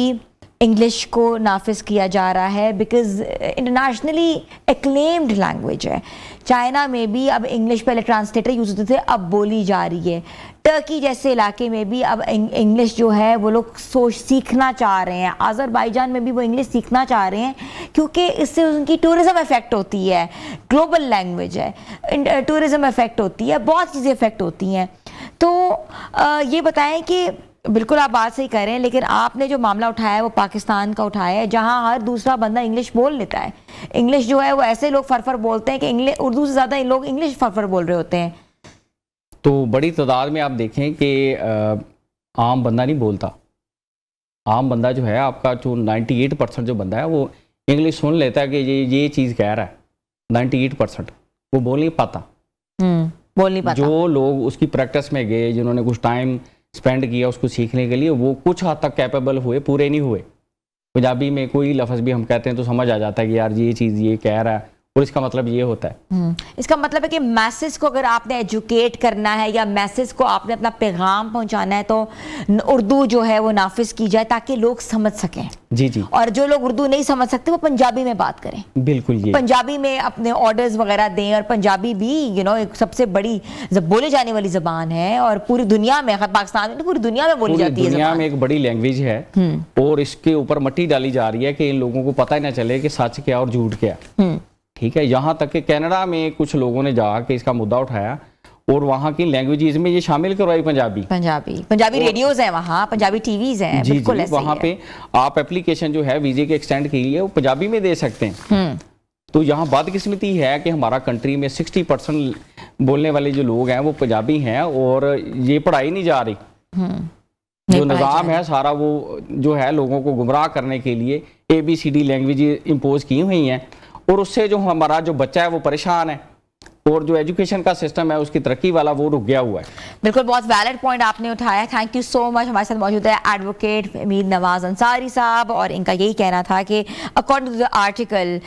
इंग्लिश को नाफिज किया जा रहा है, बिकॉज इंटरनेशनली एक्लेम्ड लैंग्वेज है। चाइना में भी अब इंग्लिश पहले ट्रांसलेटर यूज़ होते थे, अब बोली जा रही है। टर्की जैसे इलाके में भी अब इंग्लिश जो है वो लोग सीखना चाह रहे हैं। अज़रबैजान में भी वो इंग्लिश सीखना चाह रहे हैं, क्योंकि इससे उनकी टूरिज़म इफ़ेक्ट होती है। ग्लोबल लैंग्वेज है, टूरिज़म इफ़ेक्ट होती है, बहुत चीज़ें इफ़ेक्ट होती हैं। तो ये बताएं कि बिल्कुल आप बात सही कर रहे हैं, लेकिन आपने जो मामला उठाया है वो पाकिस्तान का उठाया है, जहां हर दूसरा बंदा इंग्लिश बोल लेता है। इंग्लिश जो है वो ऐसे लोग फरफर बोलते हैं कि इंग्लिश, उर्दू से ज़्यादा लोग इंग्लिश फरफर बोल रहे होते हैं। तो बड़ी तादाद में आप देखें कि आम बंदा नहीं बोलता। आम बंदा जो है आपका, जो 98% जो बंदा है वो इंग्लिश सुन लेता है कि ये चीज़ कह रहा है। 98% वो बोल नहीं पाता। बोल नहीं पाता। जो लोग उसकी प्रैक्टिस में गए, जिन्होंने कुछ टाइम स्पेंड किया उसको सीखने के लिए, वो कुछ हद तक कैपेबल हुए, पूरे नहीं हुए। पंजाबी में कोई लफ्ज़ भी हम कहते हैं तो समझ आ जाता है कि यार ये चीज़ ये कह रहा है और इसका मतलब ये होता है। इसका मतलब है कि मैसेज को अगर आपने एजुकेट करना है या मैसेज को आपने अपना पैगाम पहुंचाना है तो उर्दू जो है वो नाफिज की जाए ताकि लोग समझ सकें। जी जी। और जो लोग उर्दू नहीं समझ सकते वो पंजाबी में बात करें, बिल्कुल, ये पंजाबी में अपने ऑर्डर्स वगैरह दें। और पंजाबी भी एक सबसे बड़ी बोले जाने वाली ज़बान है और पूरी दुनिया में, पाकिस्तान में तो पूरी दुनिया में बोली जाती है। दुनिया में एक बड़ी लैंग्वेज है और इसके ऊपर मट्टी डाली जा रही है कि इन लोगों को पता ही ना चले कि सच क्या और झूठ क्या। ठीक है, यहाँ तक कि कनाडा में कुछ लोगों ने जाके इसका मुद्दा उठाया और वहाँ की लैंग्वेजेस में ये शामिल करवाई पंजाबी रेडियोज हैं वहाँ, पंजाबी टीवीज हैं। जी बिल्कुल जी, ऐसे वहाँ पे आप एप्लीकेशन जो है वीजे के एक्सटेंड के लिए वो पंजाबी में दे सकते हैं। तो यहाँ बदकिस्मती है कि हमारा कंट्री में 60% बोलने वाले जो लोग हैं वो पंजाबी हैं और ये पढ़ाई नहीं जा रही। जो निज़ाम है सारा वो जो है लोगों को गुमराह करने के लिए ABCD लैंग्वेज इम्पोज की हुई हैं और उससे जो हमारा जो बच्चा है वो परेशान है और जो एजुकेशन का सिस्टम है उसकी तरक्की वाला वो रुक गया हुआ है। बिल्कुल, बहुत वैलिड पॉइंट आपने उठाया। Thank you so much. हमारे साथ मौजूद है एडवोकेट मीर नवाज अंसारी साहब और इनका यही कहना था कि अकॉर्डिंग टू द आर्टिकल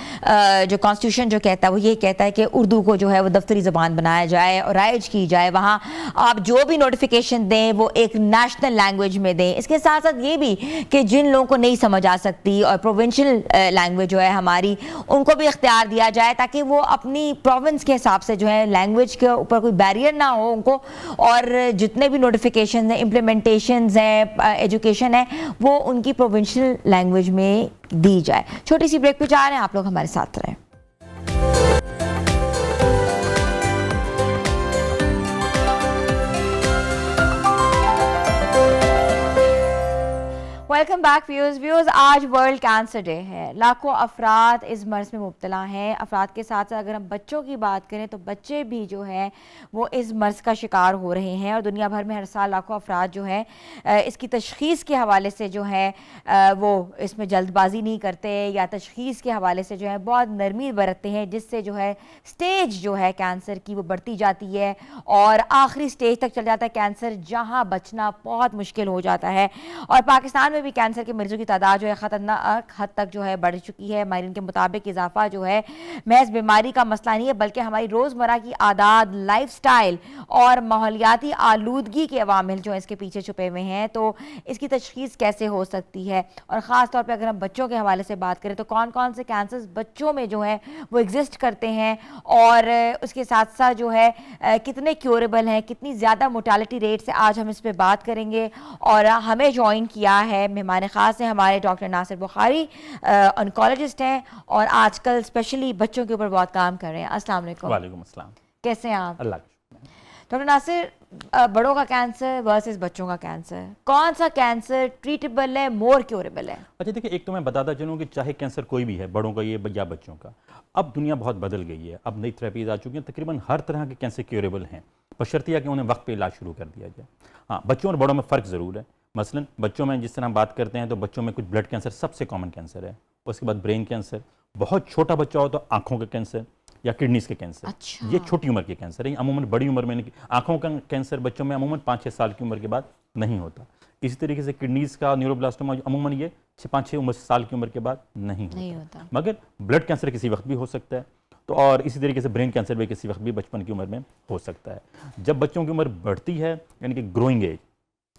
जो कॉन्स्टिट्यूशन जो कहता है वो ये कहता है कि उर्दू को जो है वो दफ्तरी ज़बान बनाया जाए और राइज की जाए। वहाँ आप जो भी नोटिफिकेशन दें वो एक नेशनल लैंग्वेज में दें। इसके साथ साथ ये भी कि जिन लोगों को नहीं समझ आ सकती और प्रोविंशियल लैंग्वेज जो है हमारी, उनको भी इख्तियार दिया जाए ताकि वो अपनी प्रोविंस के हिसाब से जो है लैंग्वेज के ऊपर कोई बैरियर ना हो उनको। और जितने भी नोटिफिकेशन हैं, इम्प्लीमेंटेशंस हैं, एजुकेशन है, वो उनकी प्रोविंशियल लैंग्वेज में दी जाए। छोटी सी ब्रेक पे जा रहे हैं, आप लोग हमारे साथ रहें। Welcome back viewers. आज वर्ल्ड कैंसर डे है। लाखों अफराद इस मर्ज में मुब्तला हैं। अफराद के साथ साथ अगर हम बच्चों की बात करें तो बच्चे भी जो हैं वो इस मर्ज का शिकार हो रहे हैं और दुनिया भर में हर साल लाखों अफराद जो हैं इसकी तशख़ीस के हवाले से जो है वो इसमें जल्दबाजी नहीं करते या तशख़ीस के हवाले से जो है बहुत नरमी बरतते हैं, जिससे जो है स्टेज जो है कैंसर की वो बढ़ती जाती है और आखिरी स्टेज तक चल जाता है कैंसर, जहाँ बचना बहुत मुश्किल हो जाता है। और पाकिस्तान में भी कैंसर के मरीजों की तादाद जो है ख़तरनाक हद तक जो है बढ़ चुकी है। माहिरीन के मुताबिक इजाफा जो है महज बीमारी का मसला नहीं है बल्कि हमारी रोज़मर्रा की आदात, लाइफस्टाइल और माहौलियाती आलूदगी के अवामिल जो है इसके पीछे छुपे हुए हैं। तो इसकी तशख़ीस कैसे हो सकती है और ख़ास तौर पर अगर हम बच्चों के हवाले से बात करें तो कौन कौन से कैंसर बच्चों में जो है वो एग्जिस्ट करते हैं और उसके साथ साथ जो है कितने क्योरेबल हैं, कितनी ज़्यादा मोर्टालिटी रेट से, आज हम इस पर बात करेंगे। और हमें ज्वाइन किया है मेहमान ख़ास हैं हमारे डॉक्टर नासिर बुखारी, ऑन्कोलॉजिस्ट हैं और आजकल स्पेशली बच्चों के ऊपर बहुत काम कर रहे हैं। अस्सलाम वालेकुम। वालेकुम अस्सलाम। कैसे हैं आप? अल्लाह का शुक्र। डॉक्टर नासिर, बड़ों का कैंसर वर्सेस बच्चों का कैंसर, कौन सा कैंसर ट्रीटेबल है, मोर क्योरेबल है? अच्छा देखिए, एक तो मैं बताता चलूँ कि चाहे कैंसर कोई भी है, बड़ों का ये या बच्चों का, अब दुनिया बहुत बदल गई है। अब नई थेरेपीज आ चुकी हैं, तकरीबन हर तरह के कैंसर क्योरेबल हैं, बशर्तिया कि उन्हें वक्त पे इलाज शुरू कर दिया जाए। हाँ, बच्चों और बड़ों में फ़र्क ज़रूर है। मसलन बच्चों में जिस तरह हम बात करते हैं तो बच्चों में कुछ ब्लड कैंसर सबसे कॉमन कैंसर है, उसके बाद ब्रेन कैंसर, बहुत छोटा बच्चा हो तो आँखों का कैंसर या किडनीज के कैंसर। अच्छा। ये छोटी उम्र के कैंसर है, अमूमन बड़ी उम्र में नहीं। आँखों का कैंसर बच्चों में अमूमन 5-6 साल की उम्र के बाद नहीं होता। इसी तरीके से किडनीज का न्यूरोब्लास्टोमा अमूमन ये 5-6 साल की उम्र के बाद नहीं होता। मगर ब्लड कैंसर किसी वक्त भी हो सकता है। तो और इसी तरीके से ब्रेन कैंसर भी किसी वक्त भी बचपन की उम्र में हो सकता है। जब बच्चों की उम्र बढ़ती है, यानी कि ग्रोइंग एज,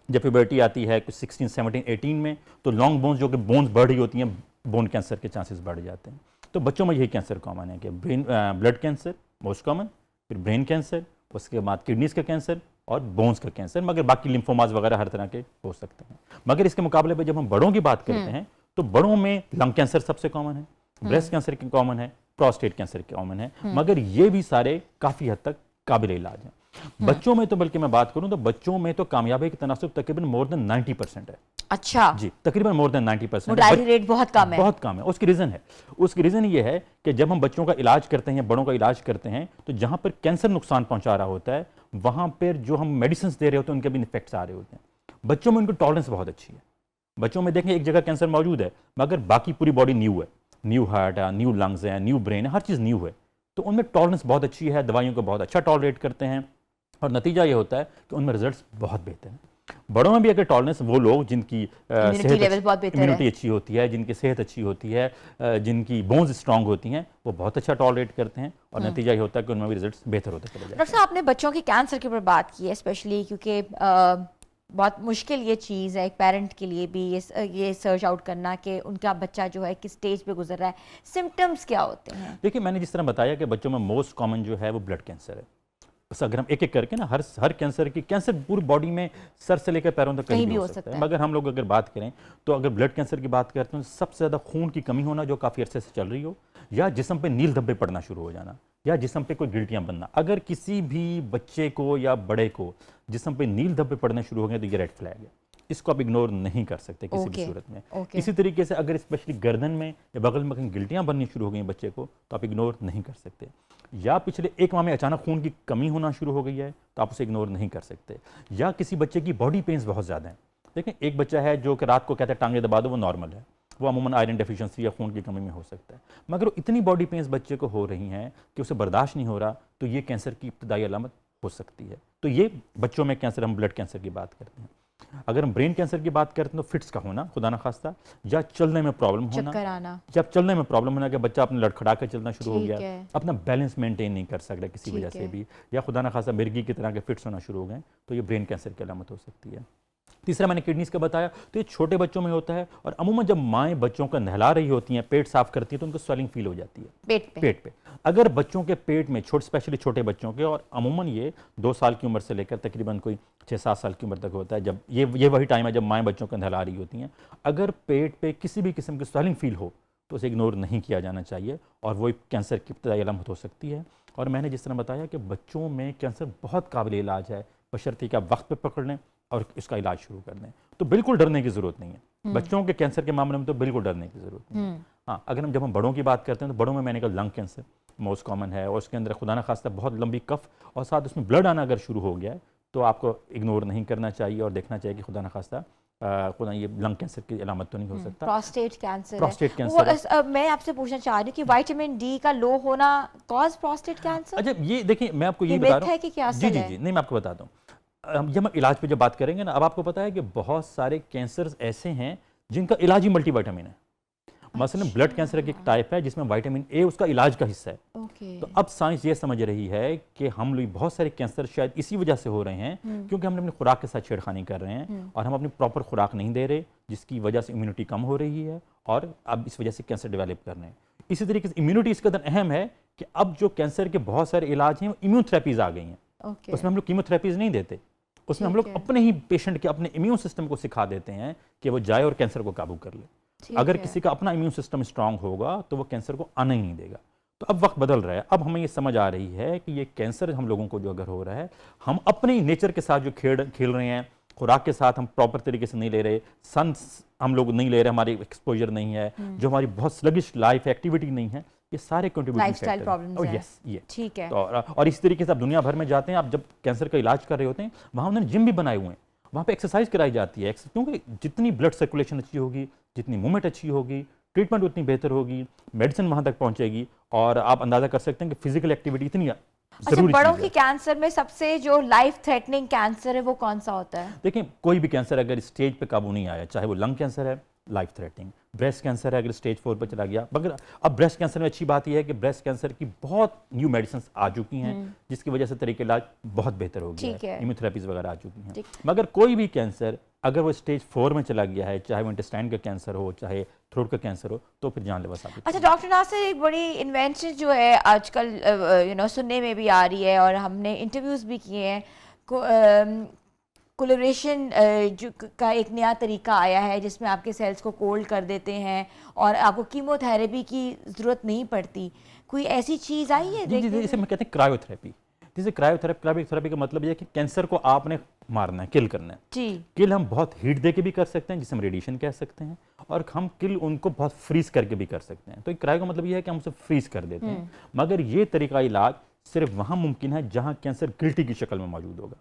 जब प्यूबर्टी आती है कुछ 16, 17, 18 में, तो लॉन्ग बोन्स जो कि बोन्स बढ़ रही होती हैं, बोन कैंसर के चांसेस बढ़ जाते हैं। तो बच्चों में यही कैंसर कॉमन है कि ब्लड कैंसर मोस्ट कॉमन, फिर ब्रेन कैंसर, उसके बाद किडनीज का कैंसर और बोन्स का कैंसर, मगर बाकी लिम्फोमास वगैरह हर तरह के हो सकते हैं। मगर इसके मुकाबले पर जब हम बड़ों की बात करते हैं तो बड़ों में लंग कैंसर सबसे कॉमन है, ब्रेस्ट कैंसर की कॉमन है, प्रोस्टेट कैंसर की कॉमन है, मगर ये भी सारे काफ़ी हद तक काबिल इलाज हैं। बच्चों में तो बल्कि मैं बात करूं तो बच्चों में तो कामयाबी की तनासुब तकरीबन मोर देन 90% है। अच्छा जी, तकरीबन मोर देन 90%। मोर्टालिटी रेट बहुत कम है। बहुत कम है। उसकी रीज़न ये है कि जब हम बच्चों का इलाज करते हैं, बड़ों का इलाज करते हैं, तो जहां पर कैंसर नुकसान पहुंचा रहा होता है वहां पर जो हम मेडिसिन दे रहे होते हैं उनके भी इफेक्ट्स आ रहे होते हैं। बच्चों में उनकी टॉलरेंस बहुत अच्छी है। बच्चों में देखें एक जगह कैंसर मौजूद है मगर बाकी पूरी बॉडी न्यू है, न्यू हार्ट है, न्यू लंग्स है, न्यू ब्रेन है, हर चीज़ न्यू है। तो उनमें टॉलरेंस बहुत अच्छी है, दवाइयों को बहुत अच्छा टॉलरेट करते हैं और नतीजा ये होता है कि उनमें रिजल्ट्स बहुत बेहतर हैं। बड़ों में भी अगर टॉलरेंस, वो लोग जिनकी इम्यूनिटी अच्छी होती है, जिनकी सेहत अच्छी होती है, जिनकी बोन्स स्ट्रांग होती हैं, वो बहुत अच्छा टॉलरेट करते हैं और नतीजा ये होता है कि उनमें भी रिजल्ट्स बेहतर होते चले जाते हैं। डॉक्टर साहब, आपने बच्चों की कैंसर के ऊपर बात की है स्पेशली, क्योंकि बहुत मुश्किल ये चीज़ है एक पेरेंट के लिए भी ये सर्च आउट करना कि उनका बच्चा जो है किस स्टेज पे गुजर रहा है, सिम्टम्स क्या होते हैं? देखिए, मैंने जिस तरह बताया कि बच्चों में मोस्ट कॉमन जो है वो ब्लड कैंसर है। बस अगर हम एक एक करके ना हर कैंसर पूरी बॉडी में सर से लेकर पैरों तक कहीं भी हो सकता है। मगर हम लोग अगर बात करें तो अगर ब्लड कैंसर की बात करते हैं तो सबसे ज़्यादा खून की कमी होना जो काफ़ी अरसे से चल रही हो, या जिस्म पे नील धब्बे पड़ना शुरू हो जाना, या जिस्म पे कोई गिल्टियां बनना। अगर किसी भी बच्चे को या बड़े को जिस्म पे नील धब्बे पड़ने शुरू हो गए तो ये रेड फ्लैग है, इसको आप इग्नोर नहीं कर सकते किसी भी सूरत में। इसी तरीके से अगर स्पेशली गर्दन में या बगल में कहीं गिल्टियां बननी शुरू हो गई बच्चे को तो आप इग्नोर नहीं कर सकते। या पिछले एक माह में अचानक खून की कमी होना शुरू हो गई है तो आप उसे इग्नोर नहीं कर सकते। या किसी बच्चे की बॉडी पेन्स बहुत ज़्यादा हैं। देखें, एक बच्चा है जो कि रात को कहते हैं टांगे दबा दो, वो नॉर्मल है, वो अमूमन आयरन डेफिशिएंसी या खून की कमी में हो सकता है। मगर इतनी बॉडी पेन्स बच्चे को हो रही हैं कि उसे बर्दाश्त नहीं हो रहा, तो ये कैंसर की इब्तदाई अलामत हो सकती है। तो ये बच्चों में कैंसर, हम ब्लड कैंसर की बात करते हैं। अगर हम ब्रेन कैंसर की बात करते हैं तो फिट्स का होना, खुदा ना खास्ता, या चलने में प्रॉब्लम होना, जब चलने में प्रॉब्लम होना कि बच्चा अपने लड़खड़ा कर चलना शुरू हो गया, अपना बैलेंस मेंटेन नहीं कर सकता किसी वजह से भी, या खुदा ना खास्ता मिर्गी की तरह के फिट्स होना शुरू हो गए, तो ये ब्रेन कैंसर की अलामत हो सकती है। तीसरा मैंने किडनीज का बताया, तो ये छोटे बच्चों में होता है और अमूमन जब माएँ बच्चों को नहला रही होती हैं, पेट साफ करती है तो उनको स्वेलिंग फील हो जाती है पेट पे। अगर बच्चों के पेट में स्पेशली छोटे बच्चों के, और अमूमन ये 2 साल की उम्र से लेकर तकरीबन कोई 6-7 साल की उम्र तक होता है, जब ये वही टाइम है जब माएँ बच्चों को नहला रही होती हैं, अगर पेट पे किसी भी किस्म की स्वेलिंग फील हो तो उसे इग्नोर नहीं किया जाना चाहिए और वो कैंसर की इब्तदाई अलामत हो सकती है। और मैंने जिस तरह बताया कि बच्चों में कैंसर बहुत काबिल इलाज है, बशर्ते कि आप वक्त पे पकड़ लें और इसका इलाज शुरू कर दें। तो बिल्कुल डरने की ज़रूरत नहीं है बच्चों के कैंसर के मामले में, तो बिल्कुल डरने की ज़रूरत नहीं है। हाँ, अगर जब हम बड़ों की बात करते हैं तो बड़ों में मैंने कहा लंग कैंसर मोस्ट कॉमन है, और उसके अंदर खुदा न खास्ता बहुत लंबी कफ और साथ उसमें ब्लड आना अगर शुरू हो गया है तो आपको इग्नोर नहीं करना चाहिए और देखना चाहिए कि खुदा न खास्ता खुदा ये लंग कैंसर की अलामत तो नहीं हो सकता। प्रोस्टेट कैंसर, मैं आपसे पूछना चाह रही हूँ कि विटामिन डी का लो होना कॉज प्रोस्टेट कैंसर? अच्छा, ये देखिए मैं आपको ये बता रहा हूँ, जी नहीं मैं आपको बताता हूँ। जब हम इलाज पे जब बात करेंगे ना, अब आपको पता है कि बहुत सारे कैंसर्स ऐसे हैं जिनका इलाज ही मल्टीविटामिन है। मसलन ब्लड कैंसर की एक टाइप है जिसमें विटामिन ए उसका इलाज का हिस्सा है। तो अब साइंस ये समझ रही है कि हम लोग बहुत सारे कैंसर शायद इसी वजह से हो रहे हैं क्योंकि हम अपनी खुराक के साथ छेड़खानी कर रहे हैं और हम अपनी प्रॉपर खुराक नहीं दे रहे, जिसकी वजह से इम्यूनिटी कम हो रही है और अब इस वजह से कैंसर डेवलप कर रहे हैं। इसी तरीके से इम्यूनिटी इस कदर अहम है कि अब जो कैंसर के बहुत सारे इलाज हैं, इम्यून थेरेपीज आ गई हैं। उसमें हम लोग कीमोथेरेपीज नहीं देते, उसमें हम लोग अपने ही पेशेंट के अपने इम्यून सिस्टम को सिखा देते हैं कि वो जाए और कैंसर को काबू कर ले। अगर किसी का अपना इम्यून सिस्टम स्ट्रांग होगा तो वो कैंसर को आने ही नहीं देगा। तो अब वक्त बदल रहा है, अब हमें ये समझ आ रही है कि ये कैंसर हम लोगों को जो अगर हो रहा है, हम अपने नेचर के साथ जो खेल रहे हैं, खुराक के साथ हम प्रॉपर तरीके से नहीं ले रहे, सन हम लोग नहीं ले रहे, हमारी एक्सपोजर नहीं है, जो हमारी बहुत स्लगिश लाइफ एक्टिविटी नहीं है, ये सारे लाइफस्टाइल प्रॉब्लम्स हैं। यस, ये ठीक है। और इस तरीके से आप दुनिया भर में जाते हैं, आप जब कैंसर का इलाज कर रहे होते हैं, वहाँ उन्होंने जिम भी बनाए हुए हैं, वहाँ पे एक्सरसाइज कराई जाती है, क्योंकि जितनी ब्लड सर्कुलेशन अच्छी होगी, जितनी मूवमेंट अच्छी होगी, ट्रीटमेंट उतनी बेहतर होगी, मेडिसिन वहाँ तक पहुँचेगी और आप अंदाजा कर सकते हैं कि फिजिकल एक्टिविटी इतनी जरूरी। बड़ों की कैंसर में सबसे जो लाइफ थ्रेटनिंग कैंसर है वो कौन सा होता है? देखिए, कोई भी कैंसर अगर स्टेज पे काबू नहीं आया, चाहे वो लंग कैंसर है, लाइफ थ्रेटनिंग, ब्रेस्ट कैंसर है अगर स्टेज 4 पर चला गया। मगर अब ब्रेस्ट कैंसर में अच्छी बात यह है कि ब्रेस्ट कैंसर की बहुत न्यू मेडिसिन आ चुकी हैं जिसकी वजह से तरीके इलाज बहुत बेहतर हो गया है, कीमोथेरेपीज वगैरह आ चुकी हैं। मगर कोई भी कैंसर अगर वो स्टेज 4 में चला गया है, चाहे वो इंटेस्टाइन का कैंसर हो, चाहे थ्रोट का कैंसर हो, तो फिर जानलेवा साबित। अच्छा डॉक्टर नासिर, एक बड़ी इन्वेंशन जो है आजकल सुनने में भी आ रही है और हमने इंटरव्यूज भी किए हैं, कोलैबोरेशन जो का एक नया तरीका आया है जिसमें आपके सेल्स को कोल्ड कर देते हैं और आपको कीमोथेरेपी की ज़रूरत नहीं पड़ती। कोई ऐसी चीज़ आई है? जिसे मैं कहते हैं क्रायोथेरेपी। जैसे क्रायोथेरेपी का मतलब ये है कि कैंसर को आपने मारना है, किल करना है जी। किल हम बहुत हीट दे के भी कर सकते हैं, जिसे हम रेडिएशन कह सकते हैं, और हम किल उनको बहुत फ्रीज करके भी कर सकते हैं। तो क्रायो का मतलब ये है कि हम उसे फ्रीज कर देते हैं। मगर ये तरीका इलाज सिर्फ वहाँ मुमकिन है जहाँ कैंसर गिल्टी की शक्ल में मौजूद होगा।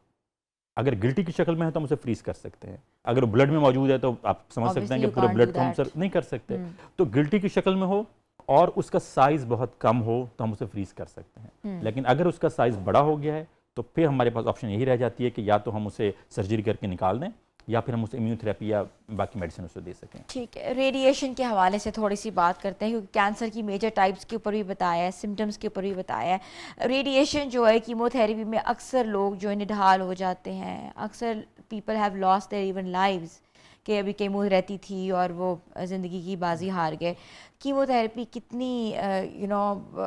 अगर गिल्टी की शक्ल में है तो हम उसे फ्रीज कर सकते हैं, अगर ब्लड में मौजूद है तो आप समझ सकते हैं कि पूरे ब्लड को हम नहीं कर सकते। तो गिल्टी की शक्ल में हो और उसका साइज बहुत कम हो तो हम उसे फ्रीज कर सकते हैं। लेकिन अगर उसका साइज बड़ा हो गया है तो फिर हमारे पास ऑप्शन यही रह जाती है कि या तो हम उसे सर्जरी करके निकाल दें या फिर हम उसे इम्यूनोथेरेपी या बाकी मेडिसिन उसे दे सकें। ठीक है, रेडिएशन के हवाले से थोड़ी सी बात करते हैं क्योंकि कैंसर की मेजर टाइप्स के ऊपर भी बताया है, सिम्टम्स के ऊपर भी बताया है। रेडिएशन जो है कीमोथेरेपी में अक्सर लोग जो है निढाल हो जाते हैं, अक्सर people have lost their even lives कि अभी कीमो रहती थी और वो ज़िंदगी की बाजी हार गए। कीमोथेरेपी कितनी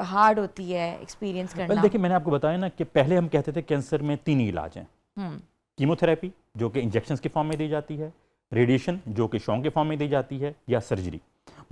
हार्ड होती है एक्सपीरियंस करना? देखिए, मैंने आपको बताया ना कि पहले हम कहते थे कैंसर में 3 ही इलाज हैं। कीमोथेरेपी जो कि इंजेक्शंस के फॉर्म में दी जाती है, रेडिएशन जो कि शॉक के फॉर्म में दी जाती है, या सर्जरी।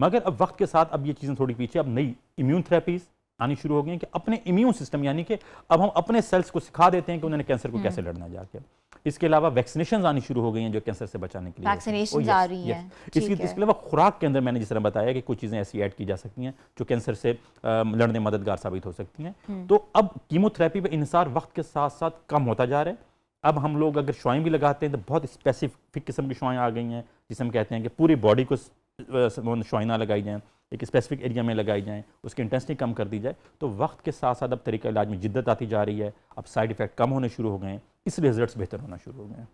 मगर अब वक्त के साथ अब ये चीज़ें थोड़ी पीछे, अब नई इम्यून थेरेपीज आनी शुरू हो गई हैं कि अपने इम्यून सिस्टम यानी कि अब हम अपने सेल्स को सिखा देते हैं कि उन्होंने कैंसर को कैसे लड़ना जाके। इसके अलावा वैक्सीनेशन आनी शुरू हो गई हैं जो कैंसर से बचाने के लिए। वैक्सीनेशन आ रही हैं। इसके अलावा खुराक के अंदर मैंने जिस तरह बताया कि कुछ चीज़ें ऐसी ऐड की जा सकती हैं जो कैंसर से लड़ने में मददगार साबित हो सकती हैं। तो अब कीमोथेरेपी पर इंसार वक्त के साथ साथ कम होता जा रहा है। अब हम लोग अगर शुआएं भी लगाते हैं तो बहुत स्पेसिफिक किस्म की शुआएं आ गई हैं जिसे हम कहते हैं कि पूरी बॉडी को शुआएं ना लगाई जाएँ, एक स्पेसिफिक एरिया में लगाई जाएँ, उसकी इंटेंसिटी कम कर दी जाए। तो वक्त के साथ साथ अब तरीका इलाज में जिद्दत आती जा रही है, अब साइड इफ़ेक्ट कम होने शुरू हो गए हैं, इसलिए रिजल्ट्स बेहतर होना शुरू हो गए हैं।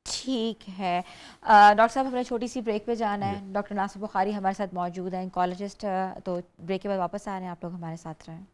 ठीक है डॉक्टर साहब, हमें छोटी सी ब्रेक पे जाना है। डॉक्टर नासिर बुखारी हमारे साथ मौजूद हैं, ऑन्कोलॉजिस्ट। तो ब्रेक के बाद वापस आ रहे हैं, आप लोग हमारे साथ रहें।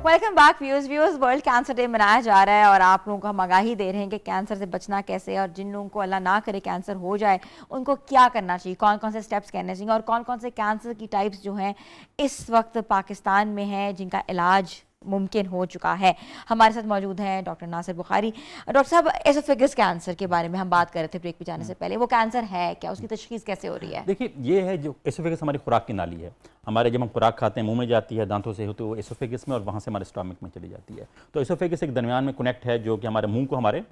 Welcome back viewers. World cancer day मनाया जा रहा है और आप लोगों को हम आगाही दे रहे हैं कि कैंसर से बचना कैसे, और जिन लोगों को अल्लाह ना करे कैंसर हो जाए उनको क्या करना चाहिए, कौन कौन से स्टेप्स करने चाहिए और कौन कौन से कैंसर की टाइप्स जो हैं इस वक्त पाकिस्तान में हैं जिनका इलाज मुमकिन हो चुका है। हमारे साथ मौजूद हैं डॉक्टर नासिर बुखारी। डॉक्टर साहब, एसोफेगस कैंसर के बारे में हम बात कर रहे थे ब्रेक पे जाने से पहले, वो कैंसर है क्या, उसकी तशखीस कैसे हो रही है? देखिए, ये है जो एसोफेगस हमारी खुराक की नाली है। हमारे जब हम खुराक खाते हैं मुंह में जाती है, दांतों से होती है वो एसोफेगस में और वहाँ से हमारे स्टमक में चली जाती है। तो एसोफेगस एक दरमियान में कनेक्ट है जो कि हमारे मुंह को हमारे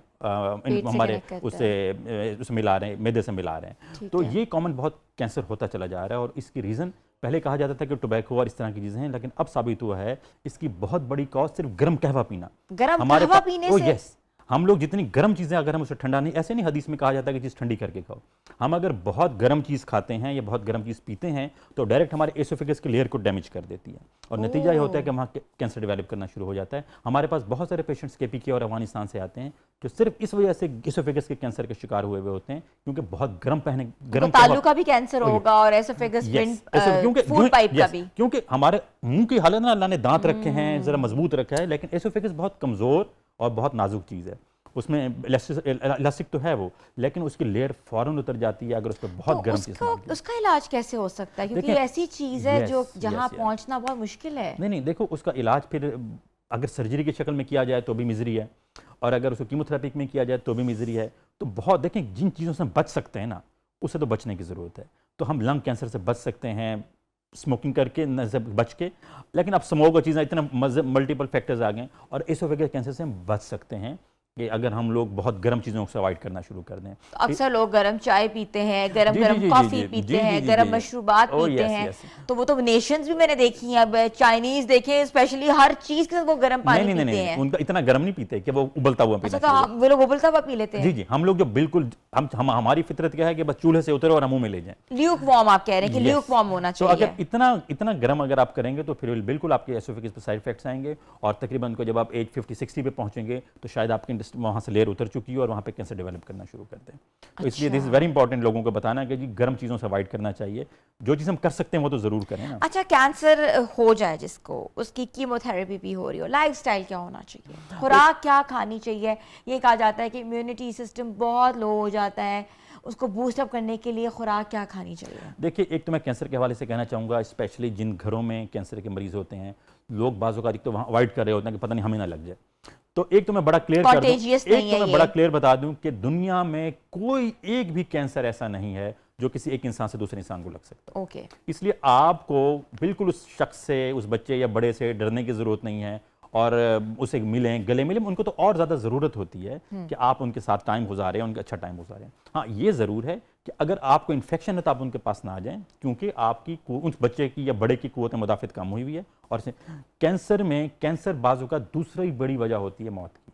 उससे मिला रहे हैं, मैदे से मिला रहे हैं। तो ये कॉमन बहुत कैंसर होता चला जा रहा है और इसकी रीज़न पहले कहा जाता था कि टोबैको और इस तरह की चीज़ें हैं, लेकिन अब साबित हुआ है इसकी बहुत बड़ी कॉज सिर्फ गर्म कहवा पीना। गर्म कहवा पीने से? यस, हम लोग जितनी गर्म चीज़ें अगर हम उसे ठंडा नहीं, ऐसे नहीं हदीस में कहा जाता है कि चीज़ ठंडी करके खाओ। हम अगर बहुत गर्म चीज़ खाते हैं या बहुत गर्म चीज़ पीते हैं तो डायरेक्ट हमारे एसोफेगस के लेयर को डैमेज कर देती है और नतीजा ये होता है कि वहाँ कैंसर डेवलप करना शुरू हो जाता है। हमारे पास बहुत सारे पेशेंट्स केपीके और अफगानिस्तान से आते हैं जो सिर्फ इस वजह से एसोफेगस के कैंसर के शिकार हुए होते हैं क्योंकि बहुत गर्म तालू का भी कैंसर होगा और एसोफेगस फूड पाइप का भी, क्योंकि हमारे मुंह की हालत ना अल्लाह ने दांत रखे हैं, जरा मजबूत रखा है, लेकिन एसोफेगस बहुत कमजोर और बहुत नाजुक चीज़ है। उसमें इलास्टिक तो है वो, लेकिन उसकी लेयर फौरन उतर जाती है अगर उस पर बहुत गर्म चीज़। उसका इलाज कैसे हो सकता है, क्योंकि ऐसी चीज़ है जो जहां पहुंचना बहुत मुश्किल है? नहीं, देखो, उसका इलाज फिर अगर सर्जरी की शक्ल में किया जाए तो भी मिजरी है और अगर उसको कीमोथेरेपी में किया जाए तो भी मिजरी है। तो बहुत देखें, जिन चीज़ों से हम बच सकते हैं ना उससे तो बचने की ज़रूरत है। तो हम लंग कैंसर से बच सकते हैं स्मोकिंग करके, बच के, लेकिन अब स्मोक और चीज़ें इतना मल्टीपल फैक्टर्स आ गए और एसोफेगस कैंसर से हम बच सकते हैं कि अगर हम लोग बहुत गर्म चीज़ों से अवॉइड करना शुरू कर दें। तो अक्सर लोग गर्म चाय पीते हैं, गर्म कॉफ़ी पीते हैं, गर्म मशरूबात पीते हैं, तो वो तो नेशंस भी मैंने देखी हैं, अब चाइनीज देखें स्पेशली हर चीज़ के साथ वो गर्म पानी पीते हैं। उनका इतना गर्म नहीं पीते कि वो उबलता हुआ पीना। अच्छा, तो वो लोग उबलता हुआ पी लेते हैं? जी, हम लोग जो बिल्कुल हमारी फितरत क्या है कि बस चूल्हे से उतरे और मुंह में ले जाएं। ल्यूक वार्म आप कह रहे हैं कि ल्यूक वार्म होना चाहिए। तो अगर इतना गर्म अगर आप करेंगे तो फिर बिल्कुल आपके एसोफेगस पर साइड इफेक्ट्स आएंगे और तकरीबन को जब आप एज 50-60 पे पहुंचेंगे तो शायद आपकी वहाँ से लेयर उतर चुकी है और वहाँ पे कैंसर डेवलप करना शुरू करते हैं। तो इसलिए दिस इज वेरी इंपॉर्टेंट लोगों को बताना कि जी गर्म चीज़ों से अवॉइड करना चाहिए, जो चीज़ हम कर सकते हैं वो तो ज़रूर करें ना। अच्छा, कैंसर हो जाए जिसको, उसकी कीमोथेरेपी भी हो रही हो, लाइफस्टाइल क्या होना चाहिए, खुराक क्या खानी चाहिए? ये कहा जाता है कि इम्यूनिटी सिस्टम बहुत लो हो जाता है, उसको बूस्ट अप करने के लिए खुराक क्या खानी चाहिए? देखिए, एक तो मैं कैंसर के हवाले से कहना चाहूँगा, स्पेशली जिन घरों में कैंसर के मरीज होते हैं, लोग बाजू का तो वहाँ अवॉइड कर रहे होते हैं कि पता नहीं हमें ना लग जाए। तो एक तो मैं बड़ा क्लियर बता दूं कि दुनिया में कोई एक भी कैंसर ऐसा नहीं है जो किसी एक इंसान से दूसरे इंसान को लग सकता है। इसलिए आपको बिल्कुल उस शख्स से, उस बच्चे या बड़े से डरने की जरूरत नहीं है और उसे मिलें, गले मिलें, उनको तो और ज़्यादा ज़रूरत होती है कि आप उनके साथ टाइम गुजारें, उनका अच्छा टाइम गुजारें। हाँ, ये ज़रूर है कि अगर आपको इन्फेक्शन है तो आप उनके पास ना आ जाएं, क्योंकि आपकी उस बच्चे की या बड़े की कुव्वत मुदाफ़त कम हुई है। और कैंसर बाजू का दूसरी बड़ी वजह होती है मौत की।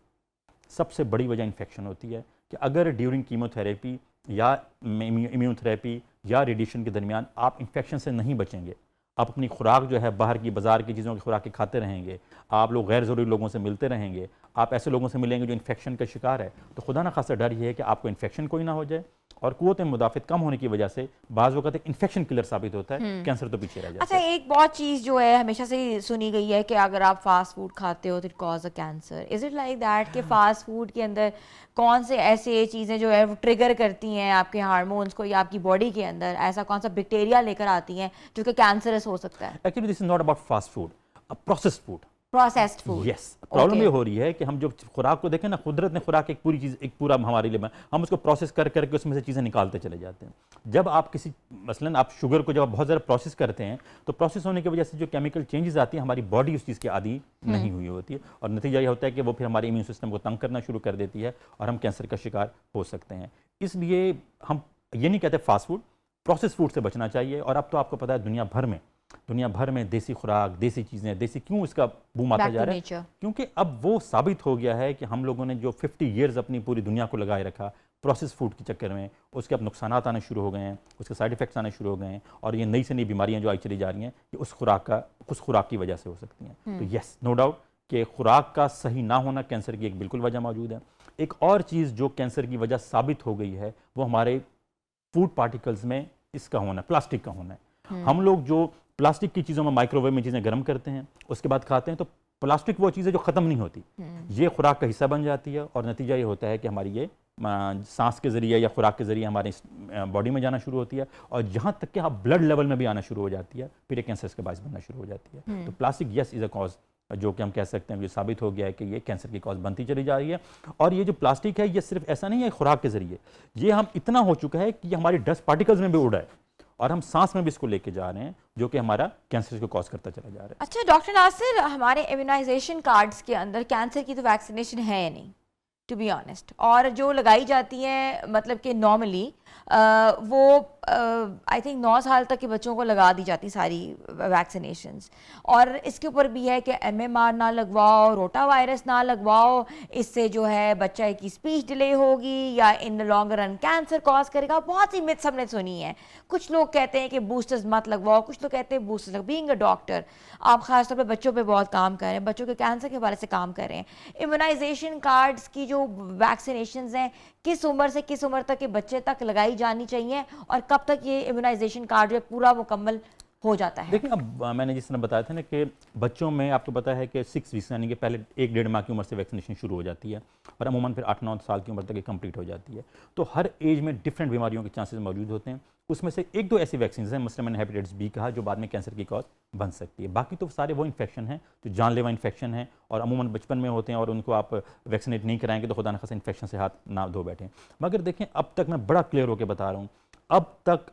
सबसे बड़ी वजह इन्फेक्शन होती है कि अगर ड्यूरिंग कीमोथेरेपी या इम्यूनथेरेपी या रेडिएशन के दरमियान आप इन्फेक्शन से नहीं बचेंगे, आप अपनी खुराक जो है बाहर की बाजार की चीज़ों की खुराकें खाते रहेंगे, आप लोग गैर ज़रूरी लोगों से मिलते रहेंगे, आप ऐसे लोगों से मिलेंगे जो इन्फेक्शन का शिकार है, तो खुदा ना खासा डर ये है कि आपको इन्फेक्शन कोई ना हो जाए। और कुव्वत मुदाफ़त कम होने की वजह से बाज़ वक़्त एक इन्फेक्शन किलर साबित होता है, कैंसर तो पीछे रह जाता अच्छा, है। एक बहुत चीज़ जो है हमेशा से ही सुनी गई है कि अगर आप फास्ट फूड खाते हो तो it cause a cancer. Is it like that कि फास्ट फूड के अंदर कौन से ऐसे चीज़ें जो है वो ट्रिगर करती हैं आपके हार्मोन्स को या आपकी बॉडी के अंदर ऐसा कौन सा बैक्टीरिया लेकर आती हैं जो कि कैंसरस हो सकता है? Actually this is not about fast food, processed food. Processed food. Yes, problem ये हो रही है कि हम जो खुराक को देखें ना, कुदरत ने खुराक एक पूरी चीज़, एक पूरा हमारे लिए हम उसको प्रोसेस कर करके उसमें से चीज़ें निकालते चले जाते हैं। जब आप किसी मसलन आप शुगर को जब आप बहुत ज़्यादा प्रोसेस करते हैं तो प्रोसेस होने की वजह से जो केमिकल चेंजेस आती हैं, हमारी बॉडी उस चीज़ की आदी नहीं हुई होती है, और नतीजा ये होता है कि वो फिर हमारे इम्यून सिस्टम को तंग करना शुरू कर देती है और हम कैंसर का शिकार हो सकते हैं। इसलिए हम ये नहीं कहते फास्ट फूड, प्रोसेस फूड से बचना चाहिए। और अब तो आपको पता है दुनिया भर में देसी खुराक, देसी चीज़ें, देसी क्यों इसका बूम आता जा रहा है? क्योंकि अब वो साबित हो गया है कि हम लोगों ने जो 50 ईयर्स अपनी पूरी दुनिया को लगाए रखा प्रोसेस फूड के चक्कर में, उसके अब नुकसानात आने शुरू हो गए हैं, उसके साइड इफ़ेक्ट्स आने शुरू हो गए हैं, और ये नई से नई बीमारियां जो आई चली जा रही हैं ये उस खुराक की वजह से हो सकती हैं। तो यस, नो डाउट कि खुराक का सही ना होना कैंसर की एक बिल्कुल वजह मौजूद है। एक और चीज़ जो कैंसर की वजह साबित हो गई है वो हमारे फूड पार्टिकल्स में इसका होना, प्लास्टिक का होना है। हम लोग जो प्लास्टिक की चीज़ों में माइक्रोवेव में चीज़ें गर्म करते हैं, उसके बाद खाते हैं, तो प्लास्टिक वो चीज़ है जो ख़त्म नहीं होती, ये खुराक का हिस्सा बन जाती है, और नतीजा ये होता है कि हमारी ये सांस के ज़रिए या खुराक के ज़रिए हमारे बॉडी में जाना शुरू होती है, और जहाँ तक कि आप ब्लड लेवल में भी आना शुरू हो जाती है, फिर ये कैंसर के बायस बनना शुरू हो जाती है। तो plastic yes is a cause, जो कि हम कह सकते हैं, जो साबित हो गया है कि ये कैंसर की कॉज बनती चली जा रही है। और ये जो प्लास्टिक है ये सिर्फ ऐसा नहीं है खुराक के ज़रिए, ये हम इतना हो चुका है कि ये हमारी डस्ट पार्टिकल्स में भी उड़ा है, और हम सांस में भी इसको लेके जा रहे हैं, जो कि हमारा कैंसर को कॉज करता चला जा रहा है। अच्छा डॉक्टर नासिर, हमारे इम्यूनाइजेशन कार्ड्स के अंदर कैंसर की तो वैक्सीनेशन है नहीं, टू बी ऑनेस्ट, और जो लगाई जाती हैं मतलब कि नॉर्मली वो आई थिंक 9 साल तक के बच्चों को लगा दी जाती सारी वैक्सीनेशंस, और इसके ऊपर भी है कि MMR ना लगवाओ, रोटा वायरस ना लगवाओ, इससे जो है बच्चे की स्पीच डिले होगी या in the long run cancer cause करेगा। बहुत सी मिथ्स हमने सुनी है। कुछ लोग कहते हैं कि बूस्टर्स मत लगवाओ, कुछ लोग कहते हैं बूस्टर्स लगवाओ। बीइंग अ डॉक्टर, आप खासतौर पर बच्चों पर बहुत काम कर रहे हैं, बच्चों के कैंसर के हवाले से काम कर रहे हैं, इम्यूनाइजेशन कार्ड्स की जो वैक्सीनेशंस हैं किस उम्र से किस उम्र तक के बच्चे तक लगाई जानी चाहिए, और कब तक ये इम्यूनाइजेशन कार्ड जो है पूरा मुकम्मल हो जाता है? देखिए, अब मैंने जिस तरह बताया था ना कि बच्चों में आपको पता है कि 6 वीक्स यानी कि पहले 1-1.5 माह की उम्र से वैक्सीनेशन शुरू हो जाती है, और अमूमन फिर 8-9 साल की उम्र तक ये कंप्लीट हो जाती है। तो हर एज में डिफरेंट बीमारियों के चांसेस मौजूद होते हैं। उसमें से 1-2 ऐसी वैक्सीन हैं, मसलन मैंने हेपेटाइटिस बी कहा, जो बाद में कैंसर की कॉज बन सकती है। बाकी तो सारे वो इन्फेक्शन हैं जो जानलेवा इन्फेक्शन है, और अमूमन बचपन में होते हैं, और उनको आप वैक्सीनेट नहीं कराएंगे तो खुदा न खासा इन्फेक्शन से हाथ ना धो बैठें। मगर देखें, अब तक मैं बड़ा क्लियर होकर बता रहा हूँ, अब तक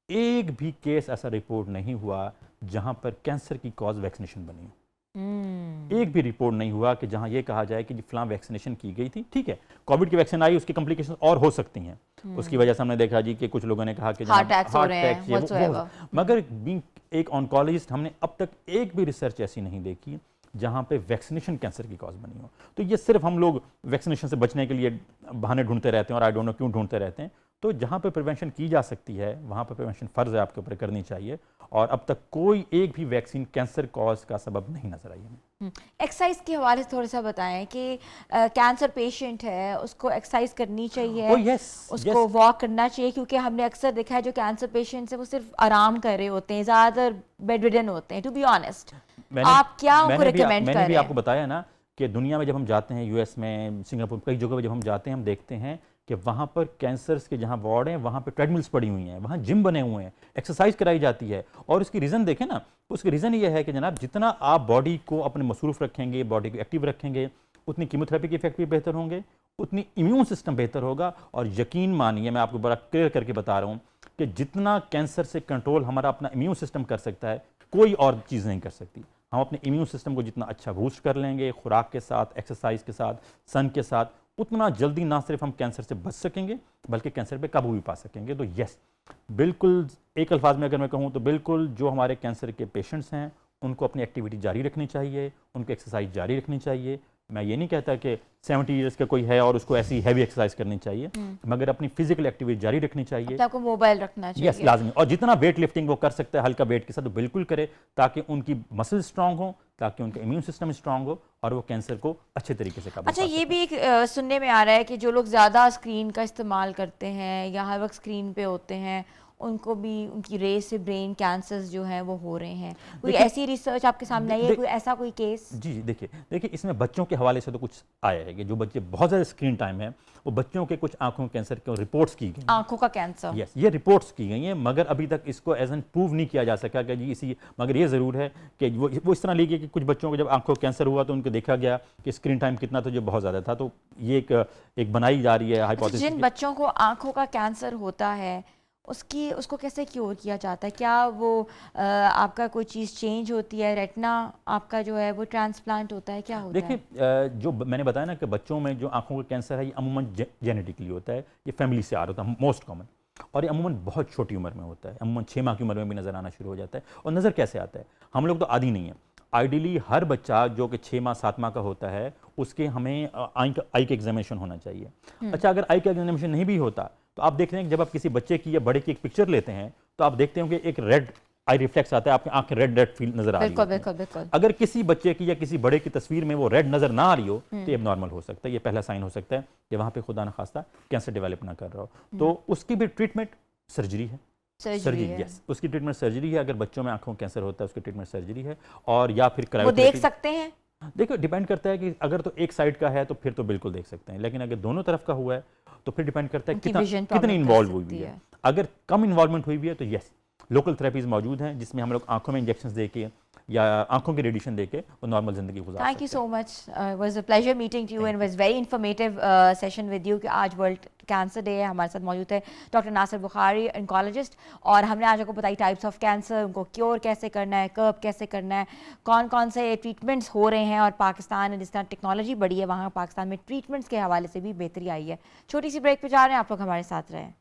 एक भी केस ऐसा रिपोर्ट नहीं हुआ जहां पर कैंसर की कॉज वैक्सीनेशन बनी हो। एक भी रिपोर्ट नहीं हुआ कि जहां ये कहा जाए कि जी फलां वैक्सीनेशन की गई थी, ठीक है, कोविड की वैक्सीन आई, उसकी कॉम्प्लिकेशन और हो सकती हैं, उसकी वजह से हमने देखा जी कि कुछ लोगों ने कहा कि हार्ट अटैक्स, मगर बीइंग एक ऑन्कोलॉजिस्ट, हमने अब तक एक भी रिसर्च ऐसी नहीं देखी जहां पे वैक्सीनेशन कैंसर की कॉज बनी हो। तो ये सिर्फ हम लोग वैक्सीनेशन से बचने के लिए बहाने ढूंढते रहते हैं, और आई डोंट नो क्यों ढूंढते रहते हैं। तो जहाँ पे प्रिवेंशन की जा सकती है वहाँ पे प्रिवेंशन फ़र्ज़ है आपके ऊपर करनी चाहिए, और अब तक कोई एक भी वैक्सीन कैंसर कॉज का सबब नहीं नजर आई हमें। एक्सरसाइज के हवाले से थोड़ा सा बताएं कि कैंसर पेशेंट है उसको एक्सरसाइज करनी चाहिए, उसको वॉक करना चाहिए, क्योंकि हमने अक्सर देखा है जो कैंसर पेशेंट्स हैं वो सिर्फ आराम कर रहे होते हैं, ज़्यादातर बेडरिडन होते हैं। टू बी ऑनेस्ट, आप क्या उनको रिकमेंड कर रहे हैं? मैंने भी आपको बताया ना कि दुनिया में जब हम जाते हैं, US में, सिंगापुर, कई जगह पर जब हम जाते हैं, हम देखते हैं कि वहाँ पर कैंसर्स के जहाँ वार्ड हैं वहाँ पर ट्रेडमिल्स पड़ी हुई हैं, वहाँ जिम बने हुए हैं, एक्सरसाइज कराई जाती है। और उसकी रीज़न देखें ना, उसकी रीज़न ये है कि जनाब जितना आप बॉडी को अपने मसरूफ़ रखेंगे, बॉडी को एक्टिव रखेंगे, उतनी कीमोथेरेपी के इफेक्ट भी बेहतर होंगे, उतनी इम्यून सिस्टम बेहतर होगा। और यकीन मानिए, मैं आपको बड़ा क्लियर करके बता रहा हूँ कि जितना कैंसर से कंट्रोल हमारा अपना इम्यून सिस्टम कर सकता है, कोई और चीज़ नहीं कर सकती। हम अपने इम्यून सिस्टम को जितना अच्छा बूस्ट कर लेंगे खुराक के साथ, एक्सरसाइज के साथ, सन के साथ, उतना जल्दी ना सिर्फ हम कैंसर से बच सकेंगे बल्कि कैंसर पे काबू भी पा सकेंगे। तो यस, बिल्कुल एक अल्फाज में अगर मैं कहूँ तो बिल्कुल जो हमारे कैंसर के पेशेंट्स हैं उनको अपनी एक्टिविटी जारी रखनी चाहिए, उनको एक्सरसाइज जारी रखनी चाहिए। मैं ये नहीं कहता कि 70 ईयर्स का कोई है और उसको ऐसी हैवी एक्सरसाइज करनी चाहिए, मगर अपनी फिजिकल एक्टिविटी जारी रखनी चाहिए। आपको मोबाइल रखना चाहिए। यस, लाजमी। और जितना वेट लिफ्टिंग वो कर सकता है हल्का वेट के साथ तो बिल्कुल करे, ताकि उनकी मसल स्ट्रांग हो, ताकि उनका इम्यून सिस्टम स्ट्रांग हो और वो कैंसर को अच्छे तरीके से काबू अच्छा, पा ये सकें। भी एक सुनने में आ रहा है कि जो लोग ज़्यादा स्क्रीन का इस्तेमाल करते हैं या हर वक्त स्क्रीन पे होते हैं, उनको भी उनकी रेस से ब्रेन कैंसर्स जो हैं वो हो रहे हैं। कोई देखिए- ऐसी रिसर्च आपके सामने आई है, कोई ऐसा कोई केस? जी देखिए इसमें बच्चों के हवाले से तो कुछ आया है कि जो बच्चे बहुत ज़्यादा स्क्रीन टाइम है वो बच्चों के कुछ आंखों के कैंसर के रिपोर्ट्स की गई। आंखों का कैंसर? यस, ये रिपोर्ट्स की गई हैं, मगर अभी तक इसको एज एन प्रूव नहीं किया जा सका कि जी इसी, मगर ये ज़रूर है कि वो इस तरह ली गई कि कुछ बच्चों को जब आंखों का कैंसर हुआ तो उनको देखा गया कि स्क्रीन टाइम कितना था जो बहुत ज़्यादा था। तो ये एक बनाई जा रही है अच्छा, हाइपोथेसिस। जिन बच्चों को आंखों का कैंसर होता है उसको कैसे क्योर किया जाता है? क्या वो आपका कोई चीज़ चेंज होती है, रेटिना आपका जो है वो ट्रांसप्लांट होता है, क्या होता है? देखिए जो मैंने बताया ना कि बच्चों में जो आंखों का कैंसर है ये अमूमन जेनेटिकली होता है, ये फैमिली से आ रहा होता है मोस्ट कॉमन, और ये अमूमन बहुत छोटी उम्र में होता है, अमूमन 6 माह की उम्र में भी नज़र आना शुरू हो जाता है। और नज़र कैसे आता है? हम लोग तो आदी नहीं है। आइडियली हर बच्चा जो कि 6 माह 7 माह का होता है उसके हमें आई का एग्जामिनेशन होना चाहिए। अच्छा, अगर आई का एग्जामिनेशन नहीं भी होता तो आप देखते हैं कि जब आप किसी बच्चे की या बड़े की एक पिक्चर लेते हैं तो आप देखते हो कि एक रेड आई रिफ्लेक्स आता है, आपकी आंखें रेड रेड फील नजर आ रही बिल्कुल होती हैं। बिल्कुल बिल्कुल। अगर किसी बच्चे की या किसी बड़े की तस्वीर में वो रेड नजर ना आ रही हो तो ये नॉर्मल हो सकता है, ये पहला साइन हो सकता है कि वहाँ पे खुदा न खास्ता कैंसर डेवलप ना कर रहा हो। तो उसकी भी ट्रीटमेंट सर्जरी है। सर्जरी है। यस, उसकी ट्रीटमेंट सर्जरी है। अगर बच्चों में आंखों कैंसर होता है उसकी ट्रीटमेंट सर्जरी है, और या फिर वो देख क्रायोथेरेपी। सकते हैं? देखो डिपेंड करता है कि अगर तो एक साइड का है तो फिर तो बिल्कुल देख सकते हैं, लेकिन अगर दोनों तरफ का हुआ है तो फिर डिपेंड करता है उनकी vision कितनी problem इन्वॉल्व कर हुई सकती है। है। अगर कम इन्वॉल्वमेंट हुई हुई है तो यस, लोकल थेरेपीज मौजूद हैं जिसमें हम लोग आंखों में इंजेक्शन दे के या आंखों की रेडिएशन दे के वो नॉर्मल जिंदगी गुजार थैंक यू सकते हैं। So much, was a pleasure meeting to you and was very informative session with you. कि आज वर्ल्ड कैंसर डे है, हमारे साथ मौजूद है डॉक्टर नासिर बुखारी, ऑन्कोलॉजिस्ट, और हमने आज आपको बताई टाइप्स ऑफ कैंसर, उनको क्योर कैसे करना है, कर्ब कैसे करना है, कौन कौन से ट्रीटमेंट्स हो रहे हैं, और पाकिस्तान जिस तरह टेक्नोलॉजी बढ़ी है वहाँ पाकिस्तान में ट्रीटमेंट्स के हवाले से भी बेहतरी आई है। छोटी सी ब्रेक पे जा रहे हैं, आप लोग हमारे साथ रहें।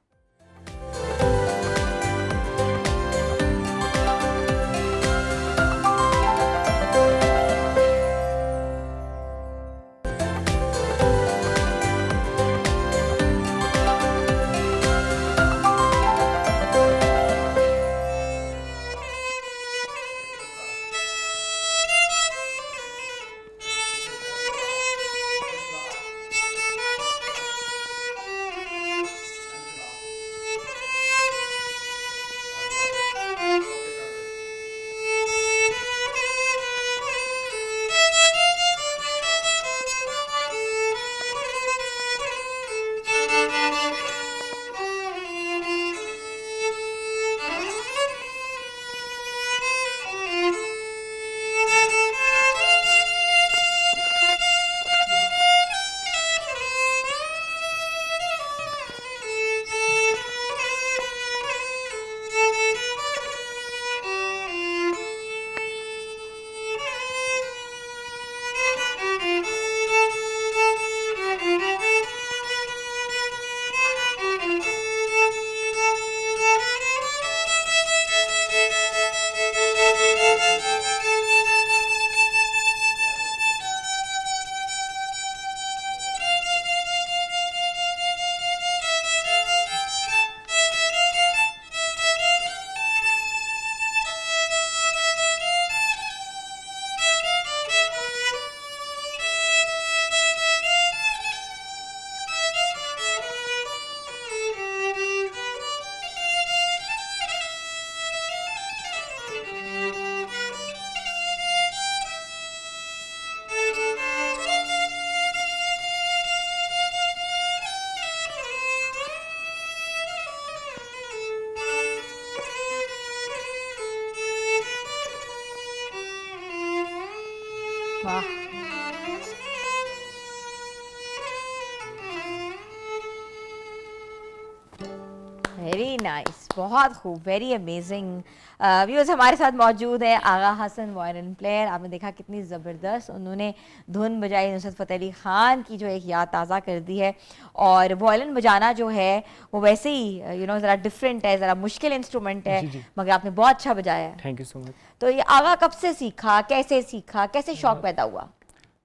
वाह, वेरी नाइस। नाइस, बहुत खूब, वेरी अमेजिंग। व्यूअर्स, हमारे साथ मौजूद है आगा हसन, वायलिन प्लेयर। आपने देखा कितनी ज़बरदस्त उन्होंने धुन बजाई, नुसरत फ़तेह अली ख़ान की जो एक याद ताज़ा कर दी है। और वायलिन बजाना जो है वो वैसे ही ज़रा डिफरेंट है, ज़रा मुश्किल इंस्ट्रूमेंट है, जी। मगर आपने बहुत अच्छा बजाया है। Thank you so much. तो ये आगा कब से सीखा, कैसे शौक पैदा हुआ?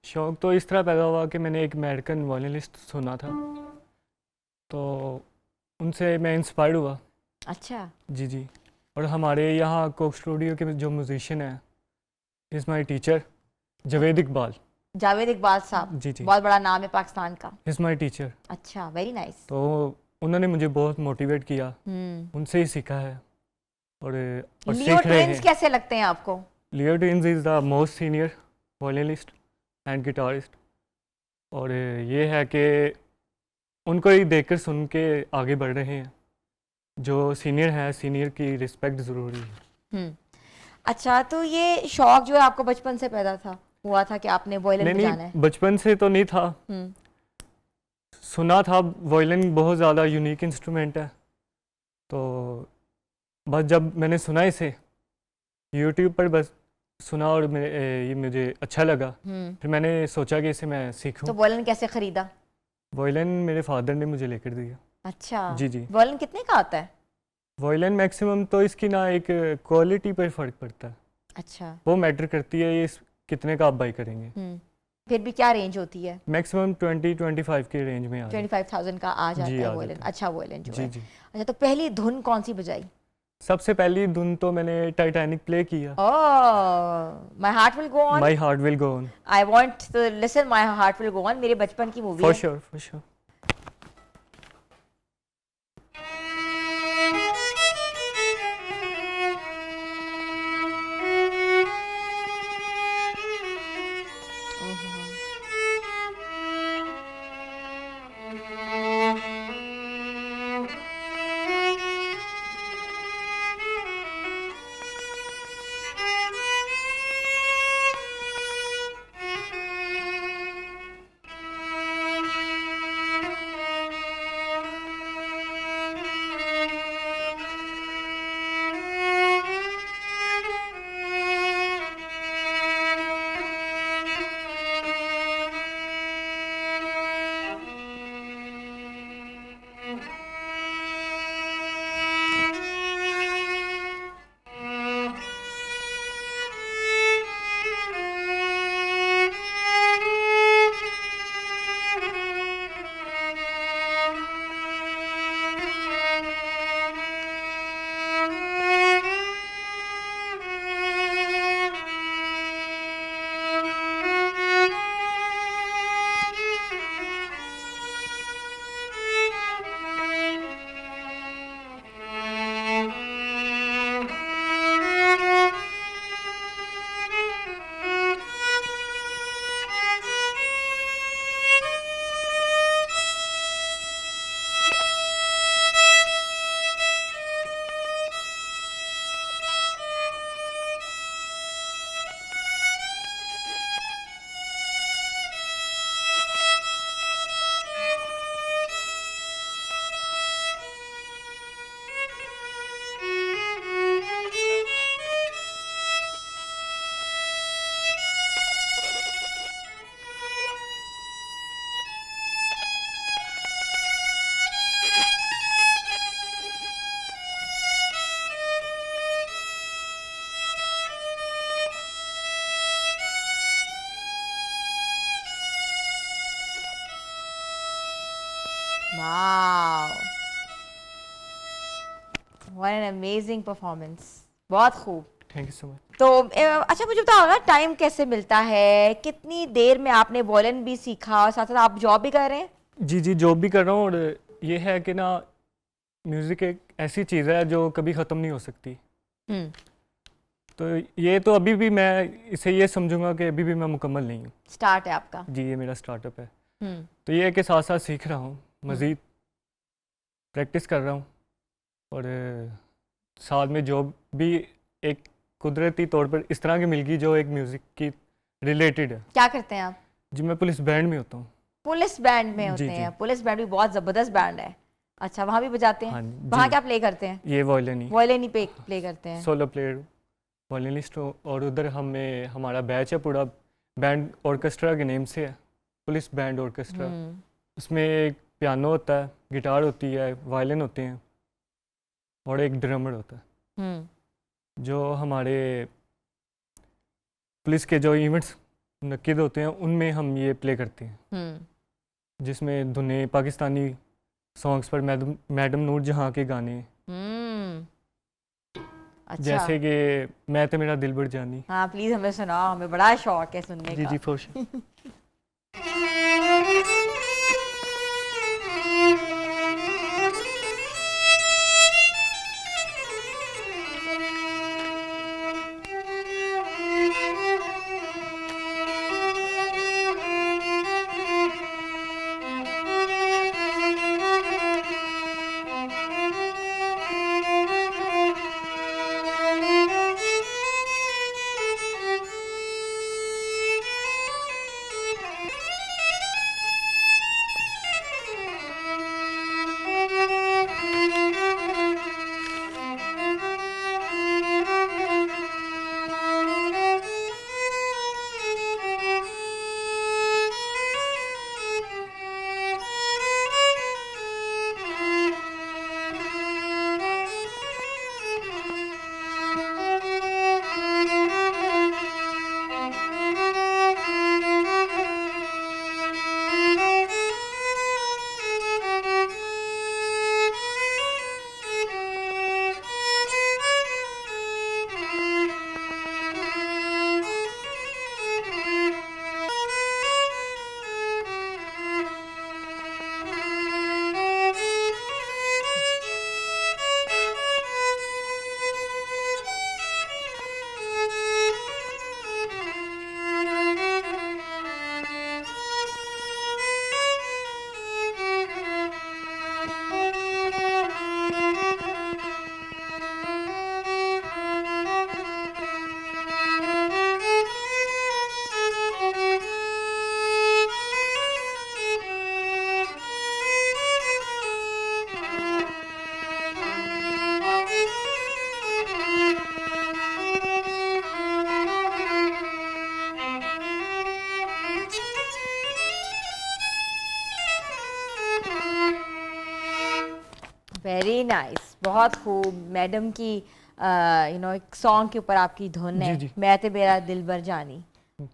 शौक तो इस तरह पैदा हुआ कि मैंने एक अमेरिकन वायलिनिस्ट सुना था, तो उनसे मैं इंस्पायर्ड हुआ। अच्छा। जी। और हमारे यहाँ कोक स्टूडियो के जो म्यूजिशियन है, is my teacher Javed Iqbal. Javed Iqbal साहब, जी। बहुत बड़ा नाम है पाकिस्तान का। Is my teacher. अच्छा, वेरी नाइस। तो उन्होंने मुझे बहुत मोटिवेट किया, उनसे ही सीखा है और लियो सीख रहे ट्विंस हैं। कैसे लगते हैं आपको? Leo Twins is the most senior violinist and guitarist. और ये है कि उनको ही देखकर सुन के आगे बढ़ रहे हैं। जो सीनियर है, सीनियर की रिस्पेक्ट ज़रूरी है। अच्छा, तो ये शौक जो है आपको बचपन से पैदा हुआ था कि आपने वायलिन बजाना है? नहीं, बचपन से तो नहीं था, सुना था। वायलिन बहुत ज़्यादा यूनिक इंस्ट्रूमेंट है, तो बस जब मैंने सुना इसे यूट्यूब पर, बस सुना और ये मुझे अच्छा लगा। फिर मैंने सोचा कि इसे मैं सीखूं। तो वायलिन कैसे खरीदा? वायलिन मेरे फादर ने मुझे लेकर दिया। अच्छा। जी। वायलिन कितने का आता है? वायलिन मैक्सिमम तो इसकी ना एक क्वालिटी पर फ़र्क पड़ता है, अच्छा। वो मैटर करती है ये कितने का आप बाई करेंगे। फिर भी क्या रेंज होती है? मैक्सिमम 20-25 के रेंज में आ जाए। 25,000 का आ जाता जी, है आ वायलिन। जाता है। अच्छा वायलिन जो है। जी। अच्छा, तो पहली धुन कौन सी बजाई? सबसे पहली धुन तो मैंने टाइटैनिक प्ले किया। Oh, my heart will go on. My heart will go on. I want to listen my heart will go on, मेरे बचपन की मूवी फॉर है। Sure. Wow, what an amazing performance, बहुत खूब। Thank you so much. तो अच्छा, मुझे बताओ टाइम कैसे मिलता है? कितनी देर में आपने वायलिन भी सीखा और साथ साथ आप जॉब भी कर रहे हैं? जी, जॉब भी कर रहा हूँ। और ये है कि ना, म्यूज़िक एक ऐसी चीज़ है जो कभी ख़त्म नहीं हो सकती। तो ये तो अभी भी मैं इसे ये समझूंगा कि अभी भी मैं मुकम्मल नहीं हूँ। स्टार्ट है आपका? जी, ये मेरा स्टार्टअप है। तो ये है कि साथ साथ सीख रहा हूँ, मज़ीद प्रैक्टिस कर रहा हूँ, और साथ में जॉब भी एक कुदरती तौर पर इस तरह की मिल गई जो एक म्यूज़िक की रिलेटेड है। क्या करते हैं आप? जी, मैं पुलिस बैंड में होता हूँ। पुलिस बैंड में होते जी। हैं? पुलिस बैंड भी बहुत ज़बरदस्त बैंड है। अच्छा, वहाँ भी बजाते हैं? हाँ जी। वहाँ क्या प्ले करते हैं? ये वायलिन ही, वायलिन ही प्ले करते हैं। सोलो प्लेयर वायलिनिस्ट हूँ। और उधर हमारा बैच है पूरा, बैंड ऑर्केस्ट्रा के नेम से है, पुलिस बैंड ऑर्केस्ट्रा। उसमें एक पियानो होता है, गिटार होती है, वायलिन होते हैं और एक ड्रमर होता है। जो हमारे पुलिस के जो इवेंट्स मुनक्किद होते हैं उनमें हम ये प्ले करते हैं, जिसमें धुनें पाकिस्तानी सॉन्ग्स पर मैडम नूर जहाँ के गाने, अच्छा। जैसे कि मैं तो मेरा दिल बढ़ जानी। हाँ, प्लीज हमें सुनाओ, हमें बड़ा शौक है सुनने जी का। जी फॉर श्योर। वेरी नाइस, बहुत खूब। मैडम की एक सॉन्ग के ऊपर आपकी धुन है, जी। मैं ते मेरा दिल बर जानी,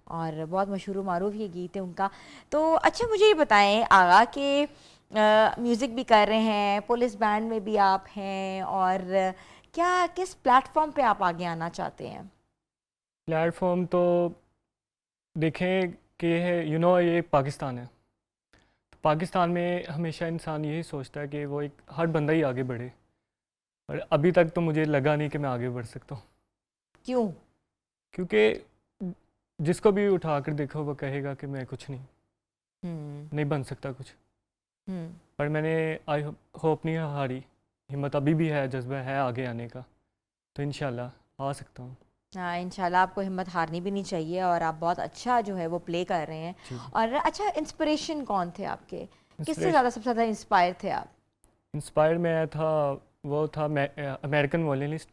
और बहुत मशहूर मारूफ ये गीत है उनका। तो अच्छा, मुझे ये बताएं आगा कि म्यूज़िक भी कर रहे हैं, पुलिस बैंड में भी आप हैं, और क्या किस प्लेटफॉर्म पे आप आगे आना चाहते हैं? प्लेटफॉर्म तो देखें कि ये पाकिस्तान है। तो पाकिस्तान में हमेशा इंसान यही सोचता है कि वो एक हर बंदा ही आगे बढ़े, और अभी तक तो मुझे लगा नहीं कि मैं आगे बढ़ सकता हूँ। क्यों? क्योंकि जिसको भी उठा कर देखो वो कहेगा कि मैं कुछ नहीं बन सकता कुछ। पर मैंने आई होप नहीं हारी, हिम्मत अभी भी है, जज्बा है आगे आने का, तो इंशाल्लाह आ सकता हूँ। हाँ, इंशाल्लाह आपको हिम्मत हारनी भी नहीं चाहिए, और आप बहुत अच्छा जो है वो प्ले कर रहे हैं। और अच्छा, इंस्पिरेशन कौन थे आपके? किससे ज़्यादा सबसे ज़्यादा इंस्पायर थे आप? इंस्पायर मैं था, वो था अमेरिकन वॉयलिनिस्ट,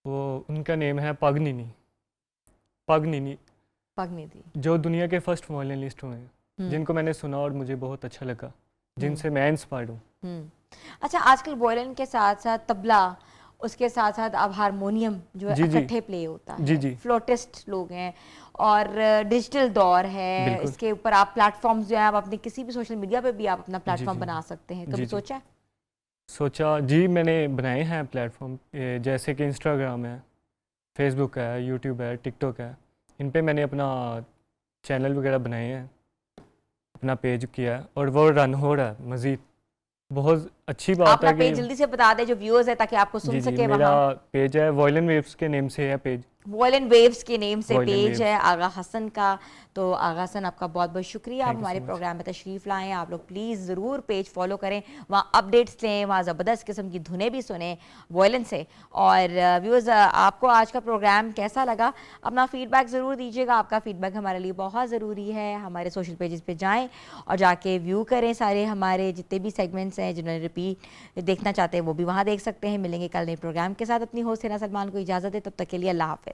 वो उनका नेम है पगनिनी। पगनी थी। जो दुनिया के फर्स्ट वॉयलिनिस्ट हुए हैं, जिनको मैंने सुना और मुझे बहुत अच्छा लगा, जिनसे मैं इंस्पायर्ड हूँ। अच्छा, आजकल वायलिन के साथ साथ तबला, उसके साथ साथ अब हारमोनियम जो है इकट्ठे प्ले होता है। जी। फ्लोटिस्ट लोग हैं, और डिजिटल दौर है, इसके ऊपर आप प्लेटफॉर्म्स जो है, आप अपने किसी भी सोशल मीडिया पे भी आप अपना प्लेटफॉर्म बना सकते हैं। कभी सोचा जी, मैंने बनाए हैं प्लेटफॉर्म, जैसे कि इंस्टाग्राम है, फेसबुक है, यूट्यूब है, टिकटॉक है। इन पे मैंने अपना चैनल वगैरह बनाए हैं, अपना पेज किया है, और वो रन हो रहा है मज़ीद। बहुत अच्छी आप बात अपना है पेज कि जल्दी से बता दें जो व्यूअर्स है ताकि आपको सुन जी जी सके मेरा वहाँ। पेज है वॉयलेंट वेव्स के नेम से है पेज। वॉयलेंट वेव्स के नेम से Violent पेज Waves। है आगा हसन का। तो आगा हसन आपका बहुत बहुत शुक्रिया, आप Thank you हमारे so much। प्रोग्राम में तशरीफ़ लाएं। आप लोग प्लीज़ ज़रूर पेज फॉलो करें, वहाँ अपडेट्स लें, वहाँ ज़बरदस्त किस्म की धुनें भी सुने वॉयलेंट से। और व्यूअर्स आपको आज का प्रोग्राम कैसा लगा, अपना फीडबैक ज़रूर दीजिएगा। आपका फीडबैक हमारे लिए बहुत ज़रूरी है। हमारे सोशल पेजेस पे जाएं और जाके व्यू करें सारे हमारे जितने भी सेगमेंट्स हैं, जिन्होंने रिपीट देखना चाहते हैं वो भी वहाँ देख सकते हैं। मिलेंगे कल नए प्रोग्राम के साथ। अपनी होस्ट हिना सलमान को इजाज़त है, तब तक के लिए अल्लाह हाफ़िज़।